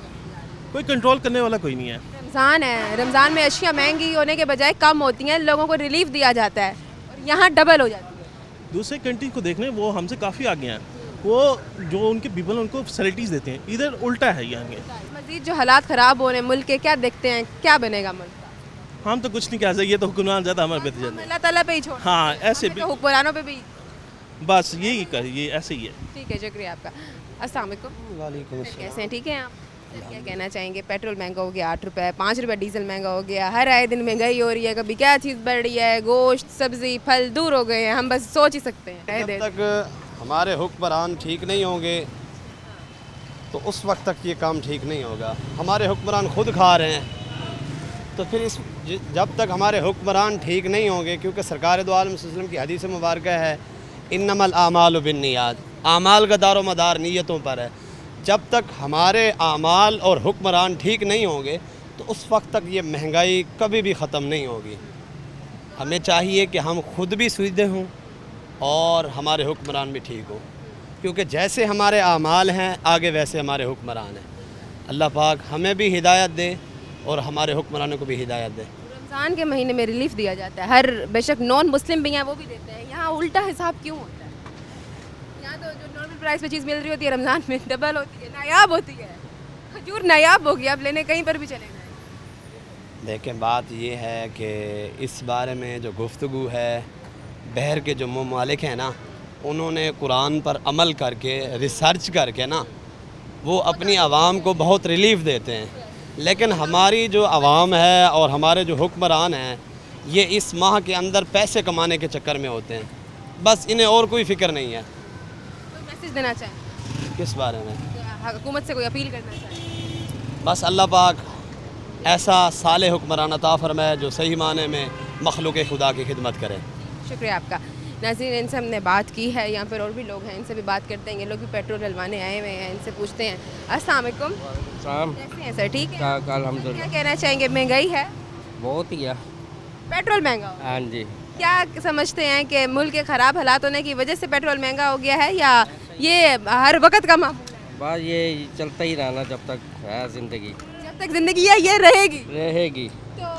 कोई कंट्रोल करने वाला कोई नहीं है। रमज़ान है, रमज़ान में अशिया महंगी होने के बजाय कम होती हैं, लोगों को रिलीफ दिया जाता है और यहाँ डबल हो जाती है। दूसरे कंट्री को देखने वो हमसे काफ़ी आगे हैं, वो जो उनके पीपल उनको फैसिलिटीज़ देते हैं, इधर उल्टा है यहाँ के। मज़ीद जो हालात ख़राब हो रहे हैं मुल्क के, क्या देखते हैं क्या बनेगा मुल्क? हम तो कुछ नहीं कह सकते, ये तो हुक्मरान ज़्यादा हमारे बेहतर जाते हैं। अल्लाह ताला पे ही छोड़, हाँ ऐसे भी हुक्मरानों पे भी बस यही कर, ये ऐसे ही है। ठीक है, शुक्रिया आपका। अस्सलाम वालेकुम। वालेकुम कैसे हैं, ठीक हैं आप? सर क्या कहना चाहेंगे? पेट्रोल महंगा हो गया 8 रुपये, 5 रुपये डीजल महंगा हो गया, हर आए दिन महंगाई हो रही है, कभी क्या चीज़ बढ़ रही है, गोश्त सब्ज़ी फल दूर हो गए हैं, हम बस सोच ही सकते हैं। जब तक हमारे हुक्मरान ठीक नहीं होंगे तो उस वक्त तक ये काम ठीक नहीं होगा। हमारे हुक्मरान खुद खा रहे हैं, तो फिर जब तक हमारे हुक्मरान ठीक नहीं होंगे, क्योंकि सरकार दो आलम वसल्लम की हदीस मुबारक है इन्नमल आमाल बिन्नियात, आमाल का दारो मदार नीयतों पर है। जब तक हमारे आमाल और हुक्मरान ठीक नहीं होंगे तो उस वक्त तक ये महंगाई कभी भी ख़त्म नहीं होगी। हमें चाहिए कि हम खुद भी सीधे हों और हमारे हुक्मरान भी ठीक हो, क्योंकि जैसे हमारे आमाल हैं आगे वैसे हमारे हुक्मरान हैं। अल्लाह पाक हमें भी हिदायत दे और हमारे हुक्मरानों को भी हिदायत दे। रमज़ान के महीने में रिलीफ दिया जाता है, हर बेशक नॉन मुस्लिम भी हैं वो भी देते हैं, यहाँ उल्टा हिसाब क्यों होता है? यहाँ तो जो नॉर्मल प्राइस पे चीज़ मिल रही होती है रमज़ान में डबल होती है, नायाब होती है। खजूर नायाब हो गया, अब लेने कहीं पर भी चले जाए। देखें बात ये है कि इस बारे में जो गुफ्तगू है, बहर के जो ममालिक हैं ना, उन्होंने कुरान पर अमल करके रिसर्च करके ना वो अपनी आवाम को बहुत रिलीफ देते हैं। लेकिन हमारी जो आवाम है और हमारे जो हुक्मरान हैं ये इस माह के अंदर पैसे कमाने के चक्कर में होते हैं, बस इन्हें और कोई फ़िक्र नहीं है। कोई मैसेज देना चाहें किस बारे में? हुकूमत से कोई अपील करना चाहें? बस अल्लाह पाक ऐसा साले हुक्मरान अता फरमाए जो सही माने में मखलूक खुदा की खिदमत करे। शुक्रिया आपका। नाज़रीन इनसे हमने बात की है, यहाँ पर और भी लोग हैं, इनसे भी बात करते हैं। ये लोग भी पेट्रोल डलवाने आए हुए हैं, इनसे पूछते हैं। अस्सलाम वालेकुम। कैसे हैं सर, ठीक है? अल्हम्दुलिल्लाह। क्या कहना चाहेंगे? महंगाई है बहुत ही है। पेट्रोल महंगा हो? हाँ जी। क्या समझते हैं कि मुल्क के ख़राब हालात होने की वजह से पेट्रोल महंगा हो गया है या ये हर वक्त का मामूल है? बस ये चलता ही रहना जब तक है ज़िंदगी। जब तक ज़िंदगी है ये रहेगी। तो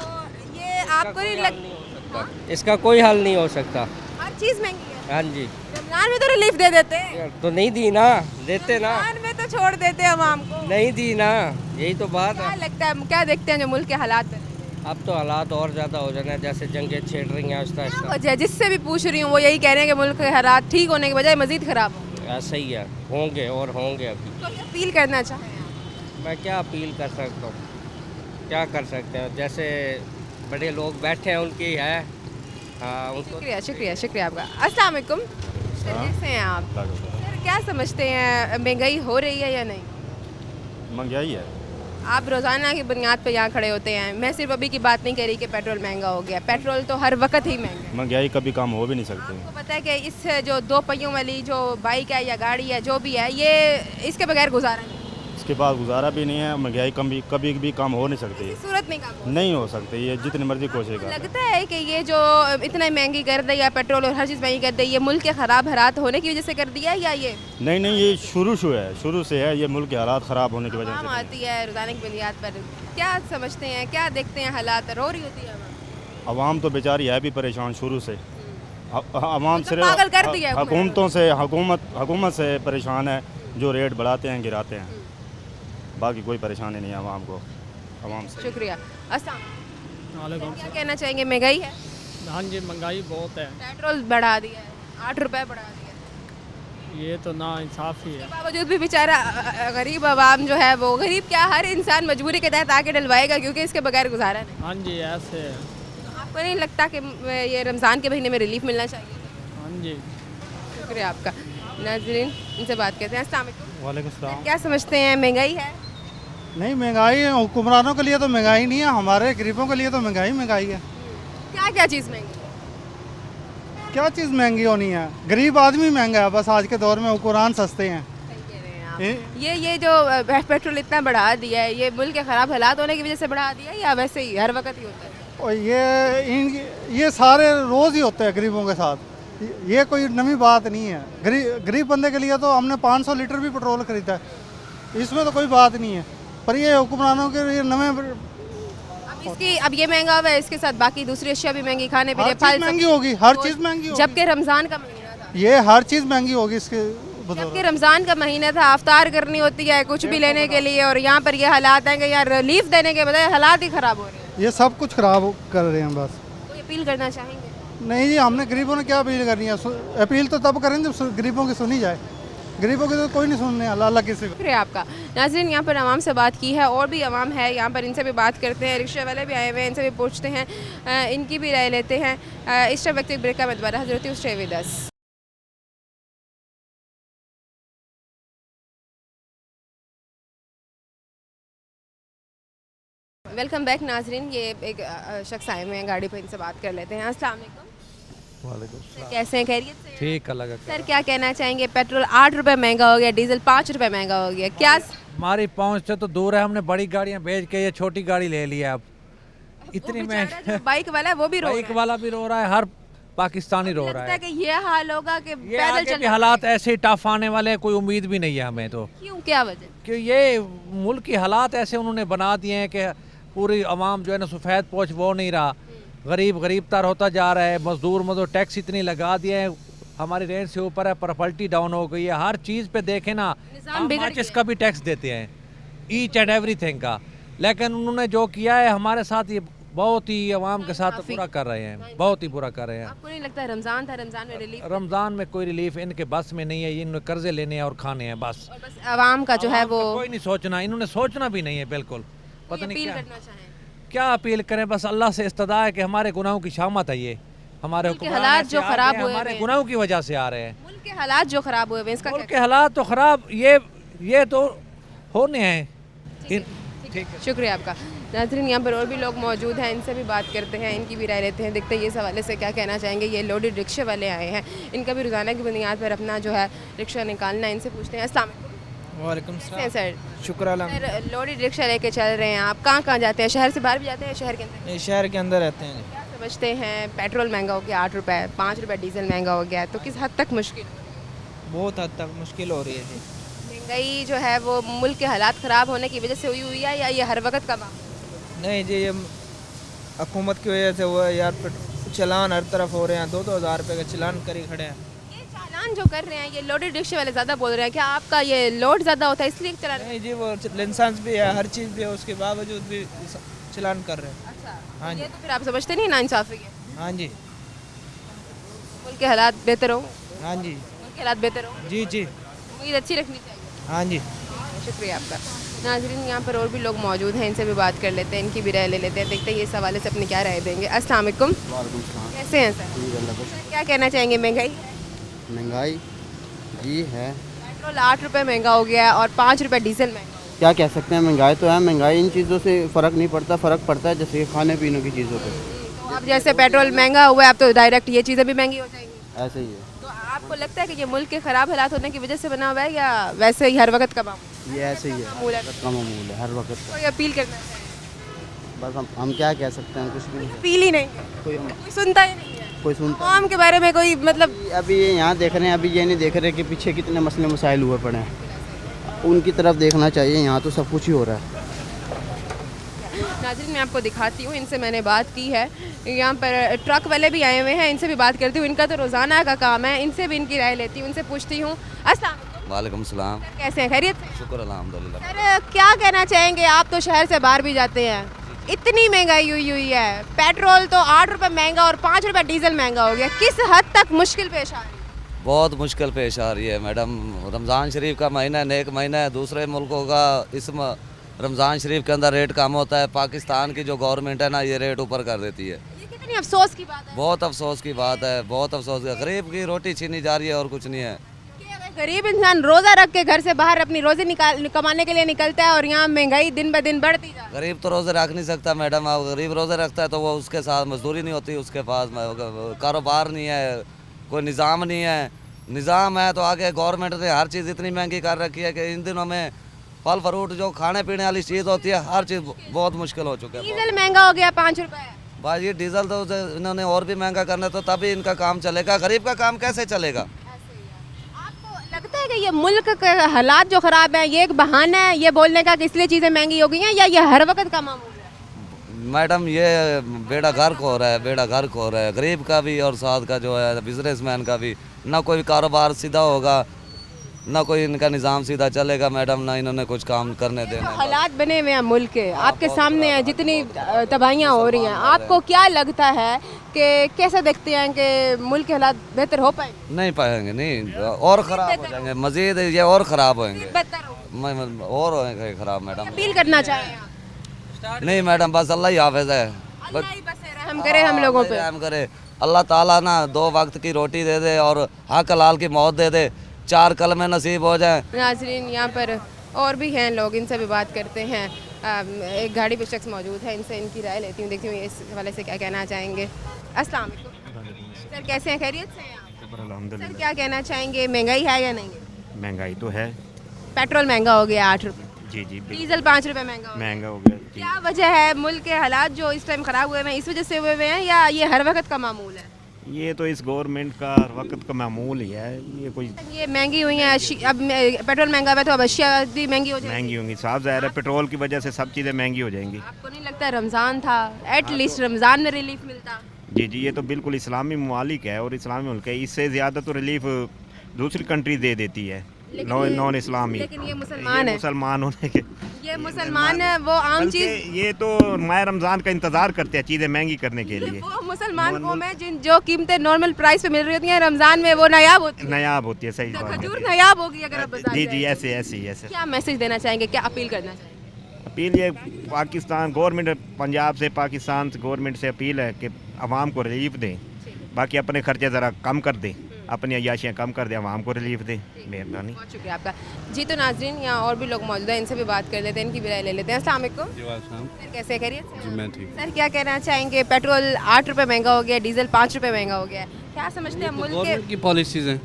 ये आपको नहीं लगता? इसका कोई हल नहीं हो सकता। हर चीज़ महंगी है। हाँ जी। रमज़ान में तो रिलीफ दे देते हैं, तो नहीं दी ना, देते ना। रमज़ान में तो छोड़ देते हैं आवाम को, नहीं दी ना, यही तो बात क्या है। लगता है, क्या देखते हैं जो मुल्क के हालात हैं? अब तो हालात और ज़्यादा हो जाना है, जैसे जंगें छेड़ रही हैं आहिस्ता आहिस्ता। वजह जिससे भी पूछ रही हूँ वो यही कह रहे हैं कि मुल्क के हालात ठीक होने के बजाय मजीद ख़राब हो। ऐसा ही है, होंगे और होंगे अभी। तो अपील करना चाहें आप? मैं क्या अपील कर सकता हूँ, क्या कर सकते हैं, जैसे बड़े लोग बैठे हैं उनकी है। हाँ उनको शुक्रिया शुक्रिया शुक्रिया आपका। अस्सलाम वालेकुम, कैसे हैं आप? सर क्या समझते हैं, महंगाई हो रही है या नहीं? महंगाई है। आप रोज़ाना की बुनियाद पर यहाँ खड़े होते हैं, मैं सिर्फ अभी की बात नहीं कह रही कि पेट्रोल महंगा हो गया, पेट्रोल तो हर वक्त ही महंगा है। महंगाई कभी कम हो भी नहीं सकती। आपको पता है कि इस जो 2 पहियों वाली जो बाइक है या गाड़ी है जो भी है, ये इसके बगैर गुजारा नहीं, इसके बाद गुजारा भी नहीं है। महंगाई कभी भी कम हो नहीं सकती, सूरत नहीं काम। नहीं हो सकती, ये जितनी मर्जी कोशिश कर। लगता है कि ये जो इतना महंगी कर दी है पेट्रोल और हर चीज़ महंगी कर दी, ये मुल्क के ख़राब हालात होने की वजह से कर दिया या ये नहीं, ये शुरू से है, ये मुल्क के हालात ख़राब होने की वजह आम से। आती है रोज़ाना की बुनियाद पर? क्या समझते हैं, क्या देखते हैं, हालात रो रही होती है आवाम तो बेचारी है भी परेशान शुरू से। आवाम तो पागल कर दिया सिर्फ है हुकूमतों से हुकूमत से परेशान है, जो रेट बढ़ाते हैं गिराते हैं, बाकी कोई परेशानी नहीं है आवाम से। शुक्रिया। अस्सलाम वालेकुम। क्या कहना चाहेंगे, महंगाई है? हाँ जी, महंगाई बहुत है। पेट्रोल बढ़ा दिया है, 8 रुपये बढ़ा दिया, ये तो ना इंसाफ़ी है। बावजूद भी बेचारा गरीब आवाम जो है, वो गरीब क्या, हर इंसान मजबूरी के तहत आके डलवाएगा क्योंकि इसके बगैर गुजारा नहीं। हाँ जी ऐसे है। आपको नहीं लगता कि ये रमज़ान के महीने में रिलीफ मिलना चाहिए? हाँ जी। शुक्रिया आपका। नाज़रीन इनसे बात करते हैं। अस्सलाम वालेकुम। वालेकुम सलाम। क्या समझते हैं, महंगाई है? नहीं, महंगाई हुक्मरानों के लिए तो महंगाई नहीं है, हमारे गरीबों के लिए तो महंगाई है। क्या क्या चीज़ महंगी? क्या चीज़ महंगी होनी है? गरीब आदमी महंगा है बस आज के दौर में, हुक्मरान सस्ते हैं। ये जो पेट्रोल इतना बढ़ा दिया है, ये मुल्क के ख़राब हालात होने की वजह से बढ़ा दिया है या वैसे ही हर वक्त ही होता है? और ये सारे रोज़ ही होते हैं गरीबों के साथ, ये कोई नई बात नहीं है। गरीब बंदे के लिए तो हमने 500 लीटर भी पेट्रोल खरीदा है, इसमें तो कोई बात नहीं है, पर ये हुक्मरानों के लिए अब ये महंगा हुआ है, इसके साथ बाकी दूसरी अशिया भी महंगी, खाने पीने महंगी होगी, हर चीज़ महंगी होगी। जबकि रमज़ान का महीना था, ये हर चीज़ महंगी होगी इसके जबकि रमज़ान का महीना था, अफ्तार करनी होती है कुछ भी लेने के लिए, और यहाँ पर ये हालात हैं कि यार रिलीफ देने के बजाय हालात ही ख़राब हो रहे हैं। ये सब कुछ ख़राब कर रहे हैं बस। कोई अपील करना चाहेंगे? नहीं जी, हमने गरीबों ने क्या अपील करनी है, अपील तो तब करें जब गरीबों की सुनी जाए, गरीबों की तो कोई नहीं सुनने, अल्लाह किसी को। शुक्रिया आपका। नाज़रीन यहाँ पर आवाम से बात की है, और भी आवाम है यहाँ पर, इनसे भी बात करते हैं, रिक्शा वाले भी आए हुए हैं, इनसे भी पूछते हैं, इनकी भी राय लेते हैं। इस टाइम वक्त ब्रेक का मैं दोबारा हाजिर होती हूँ, stay with us. Welcome back नाजरीन। ये एक शख्स आए हुए हैं गाड़ी पर, इनसे बात कर लेते हैं। अस्सलाम वालेकुम। वालेकुम सर कैसे हैं, खैरियत से? ठीक है लगा। सर क्या कहना चाहेंगे, पेट्रोल 8 रुपये महंगा हो गया, डीजल 5 रुपये महंगा हो गया, क्या? हमारी पहुंच से तो दूर है, हमने बड़ी गाड़ियां बेच के ये छोटी गाड़ी ले ली है। अब इतनी महंगी, बाइक वाला है वो भी रो रहा है, बाइक वाला भी रो रहा है, हर पाकिस्तानी रो रहा है। कि ये हाल होगा कि पैदल आगे चलना के हालात ऐसे टफ आने वाले हैं, कोई उम्मीद भी नहीं है हमें तो। क्यों, क्या वजह? कि ये मुल्क के हालात ऐसे उन्होंने बना दिए हैं कि पूरी आवाम जो है ना सफ़ेद पोश वो नहीं रहा, गरीब तर होता जा रहा है, मजदूर टैक्स इतनी लगा दिए हैं, हमारी रेंज से ऊपर है, प्रॉपर्टी डाउन हो गई है, हर चीज़ पे देखें ना, हम माचिस का भी टैक्स देते हैं, ईच एंड एवरीथिंग का। लेकिन उन्होंने जो किया है हमारे साथ, ये बहुत ही आवाम के साथ बुरा कर रहे हैं, बहुत ही बुरा कर रहे हैं। आपको नहीं लगता रमज़ान था, रमज़ान में रिलीफ? रमज़ान में कोई रिलीफ इनके बस में नहीं है, इन्होंने कर्जे लेने हैं और खाने हैं बस। आवाम का जो है वो कोई नहीं सोचना, इन्होंने सोचना भी नहीं है बिल्कुल। पता नहीं क्या अपील करें, बस अल्लाह से इस्तदा है कि हमारे गुनाहों की शामत है, ये हमारे हालात जो खराब हुए, हमारे गुनाहों की वजह से आ रहे हैं, मुल्क के हालात जो खराब हुए, इसका मुल्क के हालात तो खराब ये तो होने हैं। ठीक है, शुक्रिया आपका। नाज़रीन यहाँ पर और भी लोग मौजूद हैं, इनसे भी बात करते हैं, इनकी भी राय लेते हैं, देखते हैं ये इस हवाले से क्या कहना चाहेंगे। ये लोडेड रिक्शे वाले आए हैं, इनका भी रोज़ाना की बुनियाद पर अपना जो है रिक्शा निकालना है, इनसे पूछते हैं। अस्सलाम वालेकुम सलाम। सर शुक्र अल्लाह। सर लोडेड रिक्शा लेके चल रहे हैं, आप कहाँ जाते हैं? शहर से बाहर भी जाते हैं, शहर के अंदर? ये शहर के अंदर रहते हैं। क्या समझते हैं, पेट्रोल महंगा हो गया 8 रुपये, 5 रुपये डीजल महंगा हो गया, तो किस हद तक मुश्किल? बहुत हद तक मुश्किल हो रही है जी। महंगाई जो है वो मुल्क के हालात ख़राब होने की वजह से हुई है या ये हर वक्त का मामला? नहीं जी, ये हुकूमत की वजह से वो यार चलान हर तरफ हो रहे हैं, 2-2 हज़ार रुपये का चलान करी खड़े हैं। ये चालान जो कर रहे हैं, ये लोडेड रिक्शे वाले ज़्यादा बोल रहे हैं, क्या आपका ये लोड ज़्यादा होता है इसलिए चलान? नहीं जी, वो लाइसेंस भी है, हर चीज़ भी है, उसके बावजूद भी चलान कर रहे हैं। अच्छा, हाँ जी। ये तो फिर आप समझते नहीं नाइंसाफ़ी है? हाँ जी। मुल्क के हालात बेहतर हो? हाँ जी। मुल्क के हालात बेहतर हो? जी जी उम्मीद अच्छी रखनी चाहिए। हाँ जी। शुक्रिया आपका। नाज़रीन, यहाँ पर और भी लोग मौजूद हैं, इनसे भी बात कर लेते हैं, इनकी भी राय ले लेते हैं, देखते हैं ये इस हवाले से अपनी क्या राय देंगे। अस्सलाम वालेकुम। कैसे हैं सर? सर क्या कहना चाहेंगे, महंगाई महंगाई जी है। पेट्रोल 8 रुपये महंगा हो गया और 5 रुपये डीजल महंगा। क्या कह सकते हैं, महंगाई तो है। महंगाई इन चीज़ों से फ़र्क नहीं पड़ता, फ़र्क पड़ता है जैसे खाने पीने की चीज़ों पे। तो अब जैसे पेट्रोल महंगा हुआ है, अब तो डायरेक्ट ये चीज़ें भी महंगी हो जाएंगी। ऐसे ही है। तो आपको लगता है कि ये मुल्क के ख़राब हालात होने की वजह से बना हुआ है या वैसे ही हर वक्त का मामूल? ये ऐसे ही है, का मामूल है हर वक्त का। कोई अपील करना चाहिए? बस हम क्या कह सकते हैं, कुछ भी नहीं। अपील ही नहीं, कोई सुनता ही नहीं है। कोई सुनता आवाम के बारे में कोई मतलब अभी ये यहाँ देख रहे हैं, अभी ये नहीं देख रहे कि पीछे कितने मसले मसाइल हुए पड़े हैं, उनकी तरफ देखना चाहिए। यहाँ तो सब कुछ ही हो रहा है। नाज़रीन, मैं आपको दिखाती हूँ, इनसे मैंने बात की है, यहाँ पर ट्रक वाले भी आए हुए हैं, इनसे भी बात करती हूँ। इनका तो रोज़ाना का काम है, इनसे भी इनकी राय लेती हूँ, उनसे पूछती हूँ। अस्सलाम वालेकुम सलाम। कैसे हैं, खैरियत से? शुक्र अल्हम्दुलिल्लाह। सर क्या कहना चाहेंगे, आप तो शहर से बाहर भी जाते हैं, इतनी महंगाई हुई है, पेट्रोल तो 8 रुपये महंगा और 5 रुपये डीजल महंगा हो गया, किस हद तक मुश्किल पेश आ रही है? बहुत मुश्किल पेश आ रही है मैडम। रमज़ान शरीफ का महीना है, नेक महीना है। दूसरे मुल्कों का इस रमज़ान शरीफ के अंदर रेट कम होता है। पाकिस्तान की जो गवर्नमेंट है ना, ये रेट ऊपर कर देती है। ये कितनी अफसोस की बात है। बहुत अफसोस की बात है, बहुत अफसोस। गरीब की रोटी छीनी जा रही है और कुछ नहीं है। गरीब इंसान रोज़ा रख के घर से बाहर अपनी रोज़ी कमाने के लिए निकलता है और यहाँ महंगाई दिन ब दिन बढ़ती जा रही है। गरीब तो रोज़े रख नहीं सकता मैडम। अब गरीब रोज़े रखता है तो वो उसके साथ मजदूरी नहीं होती, उसके पास कारोबार नहीं है, कोई निज़ाम नहीं है। निज़ाम है तो आगे गवर्नमेंट ने हर चीज़ इतनी महंगी कर रखी है कि इन दिनों में फल फ्रूट जो खाने पीने वाली चीज़ होती है, हर चीज़ बहुत मुश्किल हो चुका है। डीजल महंगा हो गया 5 रुपये। भाई ये डीजल तो इन्होंने और भी महंगा करना, तो तभी इनका काम चलेगा। गरीब का काम कैसे चलेगा? लगता है कि ये मुल्क के हालात जो ख़राब हैं, ये एक बहाना है ये बोलने का कि इसलिए चीज़ें महंगी हो गई हैं, या ये हर वक्त का मामूल है? मैडम ये बेड़ा गर्क हो रहा है, बेड़ा गर्क हो रहा है, गरीब का भी और साथ का जो है बिजनेसमैन का भी। ना कोई कारोबार सीधा होगा, ना कोई इनका निज़ाम सीधा चलेगा मैडम, ना इन्होंने कुछ काम करने देना। हालात बने हुए हैं मुल्क के, आपके सामने हैं, जितनी तबाहियाँ हो रही हैं, आपको क्या लगता है कि कैसे देखते हैं कि मुल्क के हालात बेहतर हो पाएंगे? नहीं पाएंगे, नहीं, और ख़राब हो जाएंगे मज़ीद, ये और ख़राब होंगे, और होंगे ख़राब मैडम। अपील करना चाहें? नहीं मैडम, बस अल्लाह ही हाफ़िज़ है। हम करें हम लोगों पे हम करे, अल्लाह ताला ना 2 वक्त की रोटी दे दे और हक हलाल की मौत दे दे, 4 कलमे नसीब हो जाए। नाज़रीन, यहाँ पर और भी हैं लोग, इनसे भी बात करते हैं। एक गाड़ी पे शख्स मौजूद है, इनसे इनकी राय लेती हूँ, देखती हूँ इस हवाले से क्या कहना चाहेंगे। अस्सलाम वालेकुम सर, कैसे हैं, खैरियत से हैं आप? सर क्या कहना चाहेंगे, महंगाई है या नहीं? महंगाई तो है। पेट्रोल महंगा हो गया 8 रुपये, जी जी, डीजल 5 रुपये महंगा हो गया। क्या वजह है? मुल्क के हालात जो इस टाइम ख़राब हुए हैं, इस वजह से हुए हुए हैं, या ये हर वक्त का मामूल है? ये तो इस गवर्नमेंट का वक्त का मामूल ही है। ये महंगी हुई है, अब पेट्रोल महंगा हुआ है तो अब अशिया भी महंगी हो जाएगी। महंगी होंगी, साफ ज़ाहिर है, पेट्रोल की वजह से सब चीज़ें महंगी हो जाएंगी। आपको नहीं लगता रमज़ान था, एटलीस्ट रमज़ान में रिलीफ मिलता? जी जी, ये तो बिल्कुल इस्लामी ममालिक है और इस्लामी मुल्क है, इससे ज़्यादा तो रिलीफ दूसरी कंट्री दे देती है, नॉन इस्लामी। लेकिन ये मुसलमान है, मुसलमान होने के, ये मुसलमान है, वो आम चीज़, ये तो माह रमज़ान का इंतज़ार करते हैं चीज़ें महंगी करने के लिए। वो मुसलमान कौम है जिन जो कीमतें नॉर्मल प्राइस पे मिल रही होती हैं, रमज़ान में वो नायाब होती है। सही बात है, खजूर नायाब होगी अगर आप बाजार जी जी, ऐसे। क्या मैसेज देना चाहेंगे, क्या अपील करना चाहेंगे? अपील ये पाकिस्तान गवर्नमेंट, पंजाब से पाकिस्तान गवर्नमेंट से अपील है कि आवाम को रिलीफ दें, बाकी अपने खर्चे ज़रा कम कर दें, अपनी अयाशियाँ कम कर दें, आवाम को रिलीफ दें। मेहरबानी, बहुत शुक्रिया आपका। जी तो नाज़रीन, यहाँ और भी लोग मौजूद हैं, इनसे भी बात कर लेते हैं, इनकी भी राय ले लेते हैं। अस्सलाम वालेकुम सर, कैसे खैरियत से? जी मैं ठीक। सर क्या कहना चाहेंगे, पेट्रोल 8 रुपये महंगा हो गया, डीजल 5 रुपये महंगा हो गया, क्या समझते हैं मुल्क की पॉलिसीज़ हैं?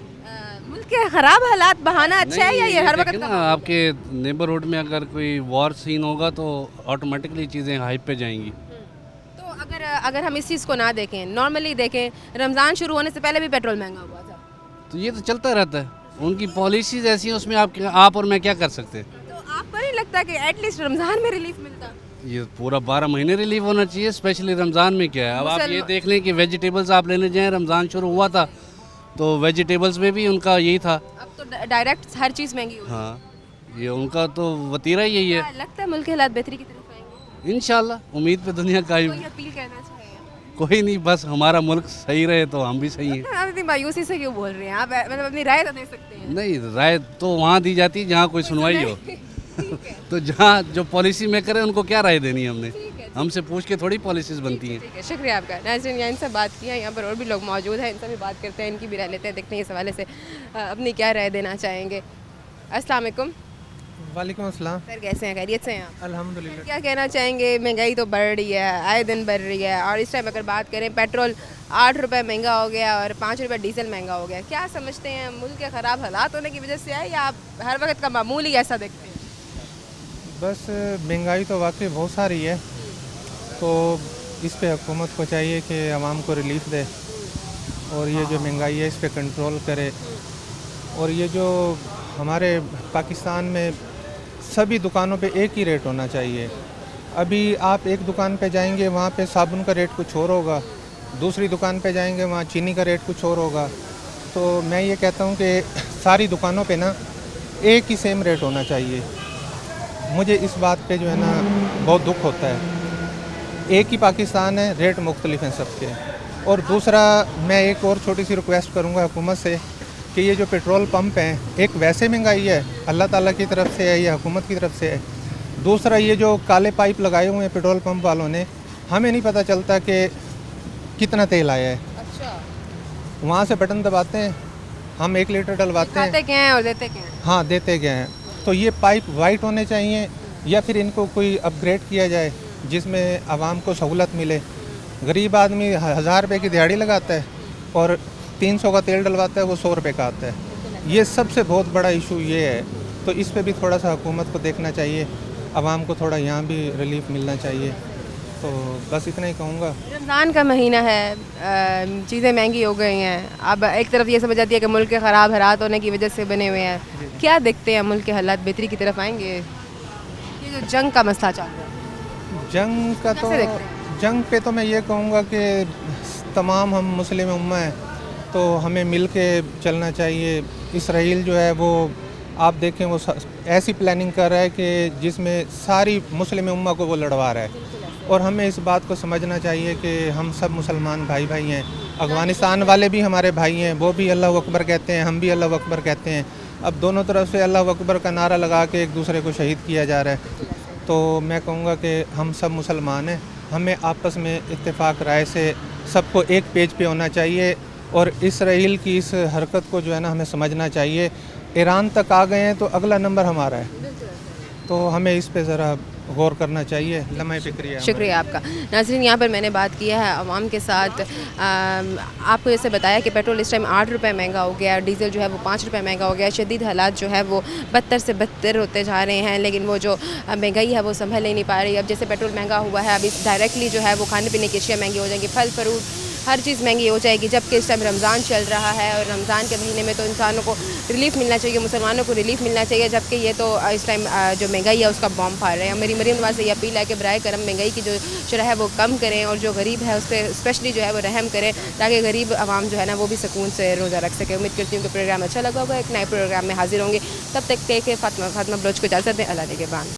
मुल्क के ख़राब हालात बहाना अच्छा है या ये हर वक्त? आपके नेबरहुड में अगर कोई वॉर सीन होगा तो ऑटोमेटिकली चीज़ें हाइप पे जाएंगी। अगर हम इस चीज़ को ना देखें, नॉर्मली देखें, रमज़ान शुरू होने से पहले भी पेट्रोल महंगा हुआ था, तो ये तो चलता रहता है, उनकी पॉलिसीज ऐसी हैं, उसमें आप और मैं क्या कर सकते हैं? तो आपको नहीं लगता कि एटलीस्ट रमज़ान में रिलीफ मिलता? ये पूरा 12 महीने रिलीफ होना चाहिए, स्पेशली रमज़ान में क्या है। अब आप ये देख लें कि वेजिटेबल्स आप लेने जाएँ, रमज़ान शुरू हुआ था तो वेजिटेबल्स में भी उनका यही था। अब तो डायरेक्ट हर चीज़ महंगी हो। हाँ, ये उनका तो वतीरा यही है। लगता है मुल्क के हालात बेहतरी की तरफ आएंगे इंशाल्लाह, उम्मीद पे दुनिया कायम। कोई अपील करना चाहिए? कोई नहीं, बस हमारा मुल्क सही रहे तो हम भी सही हैं। आप इतनी मायूसी से क्यों बोल रहे हैं? आप मतलब अपनी राय तो दे सकते हैं। नहीं, राय तो वहाँ दी जाती है जहाँ कोई सुनवाई हो। तो जहाँ जो पॉलिसी मेकर है उनको क्या राय देनी है हमने? हमसे पूछ के थोड़ी पॉलिसीज बनती हैं। ठीक है, शुक्रिया आपका। नाज़रीन, यहाँ इनसे बात किया, यहाँ पर और भी लोग मौजूद हैं, इनसे भी बात करते हैं, इनकी भी राय लेते हैं, देखते हैं इस हवाले से अपनी क्या राय देना चाहेंगे। अस्सलाम वालेकुम। वालेकुम अस्सलाम। सर कैसे हैं? खैरियत से हैं आप? अल्हम्दुलिल्लाह। क्या कहना चाहेंगे? महंगाई तो बढ़ रही है, आए दिन बढ़ रही है, और इस टाइम अगर बात करें पेट्रोल 8 रुपये महंगा हो गया और 5 रुपये डीजल महंगा हो गया। क्या समझते हैं, मुल्क के ख़राब हालात होने की वजह से है या आप हर वक्त का मामूल ही ऐसा देखते हैं? बस महंगाई तो वाकई बहुत सारी है, तो इस पे हुकूमत को चाहिए कि आवाम को रिलीफ दे और ये जो महंगाई है इस पे कंट्रोल करे। और ये जो हमारे पाकिस्तान में सभी दुकानों पे एक ही रेट होना चाहिए। अभी आप एक दुकान पे जाएंगे वहाँ पे साबुन का रेट कुछ और होगा, दूसरी दुकान पे जाएंगे वहाँ चीनी का रेट कुछ और होगा। तो मैं ये कहता हूँ कि सारी दुकानों पे ना एक ही सेम रेट होना चाहिए। मुझे इस बात पे जो है ना बहुत दुख होता है। एक ही पाकिस्तान है, रेट मुख्तलिफ हैं सबके। और दूसरा मैं एक और छोटी सी रिक्वेस्ट करूँगा हुकूमत से कि ये जो पेट्रोल पंप हैं, एक वैसे महंगाई है अल्लाह ताला की तरफ से है या हुकूमत की तरफ से है। दूसरा ये जो काले पाइप लगाए हुए हैं पेट्रोल पंप वालों ने, हमें नहीं पता चलता कि कितना तेल आया है। अच्छा। वहाँ से बटन दबाते हैं, हम 1 लीटर डलवाते हैं, क्या हैं और देते क्या हैं? हाँ देते गए हैं। तो ये पाइप वाइट होने चाहिए या फिर इनको कोई अपग्रेड किया जाए जिसमें आवाम को सहूलत मिले। गरीब आदमी 1000 रुपये की दिहाड़ी लगाता है और 300 का तेल डलवाता है, वो 100 रुपये का आता है। ये सबसे बहुत बड़ा इशू ये है। तो इस पे भी थोड़ा सा हुकूमत को देखना चाहिए, आवाम को थोड़ा यहाँ भी रिलीफ मिलना चाहिए। तो बस इतना ही कहूँगा। रमज़ान का महीना है, चीज़ें महंगी हो गई हैं। अब एक तरफ ये समझ आती है कि मुल्क के ख़राब हालात होने की वजह से बने हुए हैं। क्या देखते हैं, मुल्क के हालात बेहतरी की तरफ आएंगे? ये जो जंग का मसला चल रहा है, जंग का तो जंग पे तो मैं ये कहूँगा कि तमाम हम मुस्लिम उम्मा हैं तो हमें मिल के चलना चाहिए। इसराइल जो है वो आप देखें वो ऐसी प्लानिंग कर रहा है कि जिसमें सारी मुस्लिम उम्मा को वो लड़वा रहा है। और हमें इस बात को समझना चाहिए कि हम सब मुसलमान भाई भाई हैं। अफ़गानिस्तान वाले भी हमारे भाई हैं, वो भी अल्लाह अकबर कहते हैं, हम भी अल्लाह अकबर कहते हैं। अब दोनों तरफ से अल्लाह अकबर का नारा लगा के एक दूसरे को शहीद किया जा रहा है। तो मैं कहूँगा कि हम सब मुसलमान हैं, हमें आपस में इत्तेफाक राय से सबको एक पेज पे होना चाहिए। और इसराइल की इस हरकत को जो है ना हमें समझना चाहिए। ईरान तक आ गए हैं तो अगला नंबर हमारा है, तो हमें इस पे ज़रा गौर करना चाहिए। लम्हा फिक्रिया। शुक्रिया आपका। नाज़रीन, यहाँ पर मैंने बात किया है आवाम के साथ। आपको जैसे बताया कि पेट्रोल इस टाइम 8 रुपये महंगा हो गया, डीज़ल जो है वो 5 रुपये महंगा हो गया। शदीद हालात जो है वो बदतर से बदतर होते जा रहे हैं, लेकिन वो जो महंगाई है वो संभल ही नहीं पा रही। अब जैसे पेट्रोल महंगा हुआ है, अभी डायरेक्टली जो है वो खाने पीने की अशिया महंगी हो जाएंगी, फल फ्रूट हर चीज़ महंगी हो जाएगी। जबकि इस टाइम रमज़ान चल रहा है और रमज़ान के महीने में तो इंसानों को रिलीफ मिलना चाहिए, मुसलमानों को रिलीफ मिलना चाहिए। जबकि ये तो इस टाइम जो महंगाई है उसका बॉम्ब फाड़ रहे हैं। मेरी मरीम नवाज़ से ये अपील है कि बराए करम महंगाई की जो शरह है वो कम करें और जो गरीब है उस पर स्पेशली जो है वो रहम करें, ताकि गरीब आवाम जो है ना वो भी सुकून से रोज़ा रख सके। उम्मीद करती हूँ कि प्रोग्राम अच्छा लगा होगा। एक नए प्रोग्राम में हाजिर होंगे, तब तक टेक फातिमा बलोच को इजाज़त दें। अल्लाह के बाद।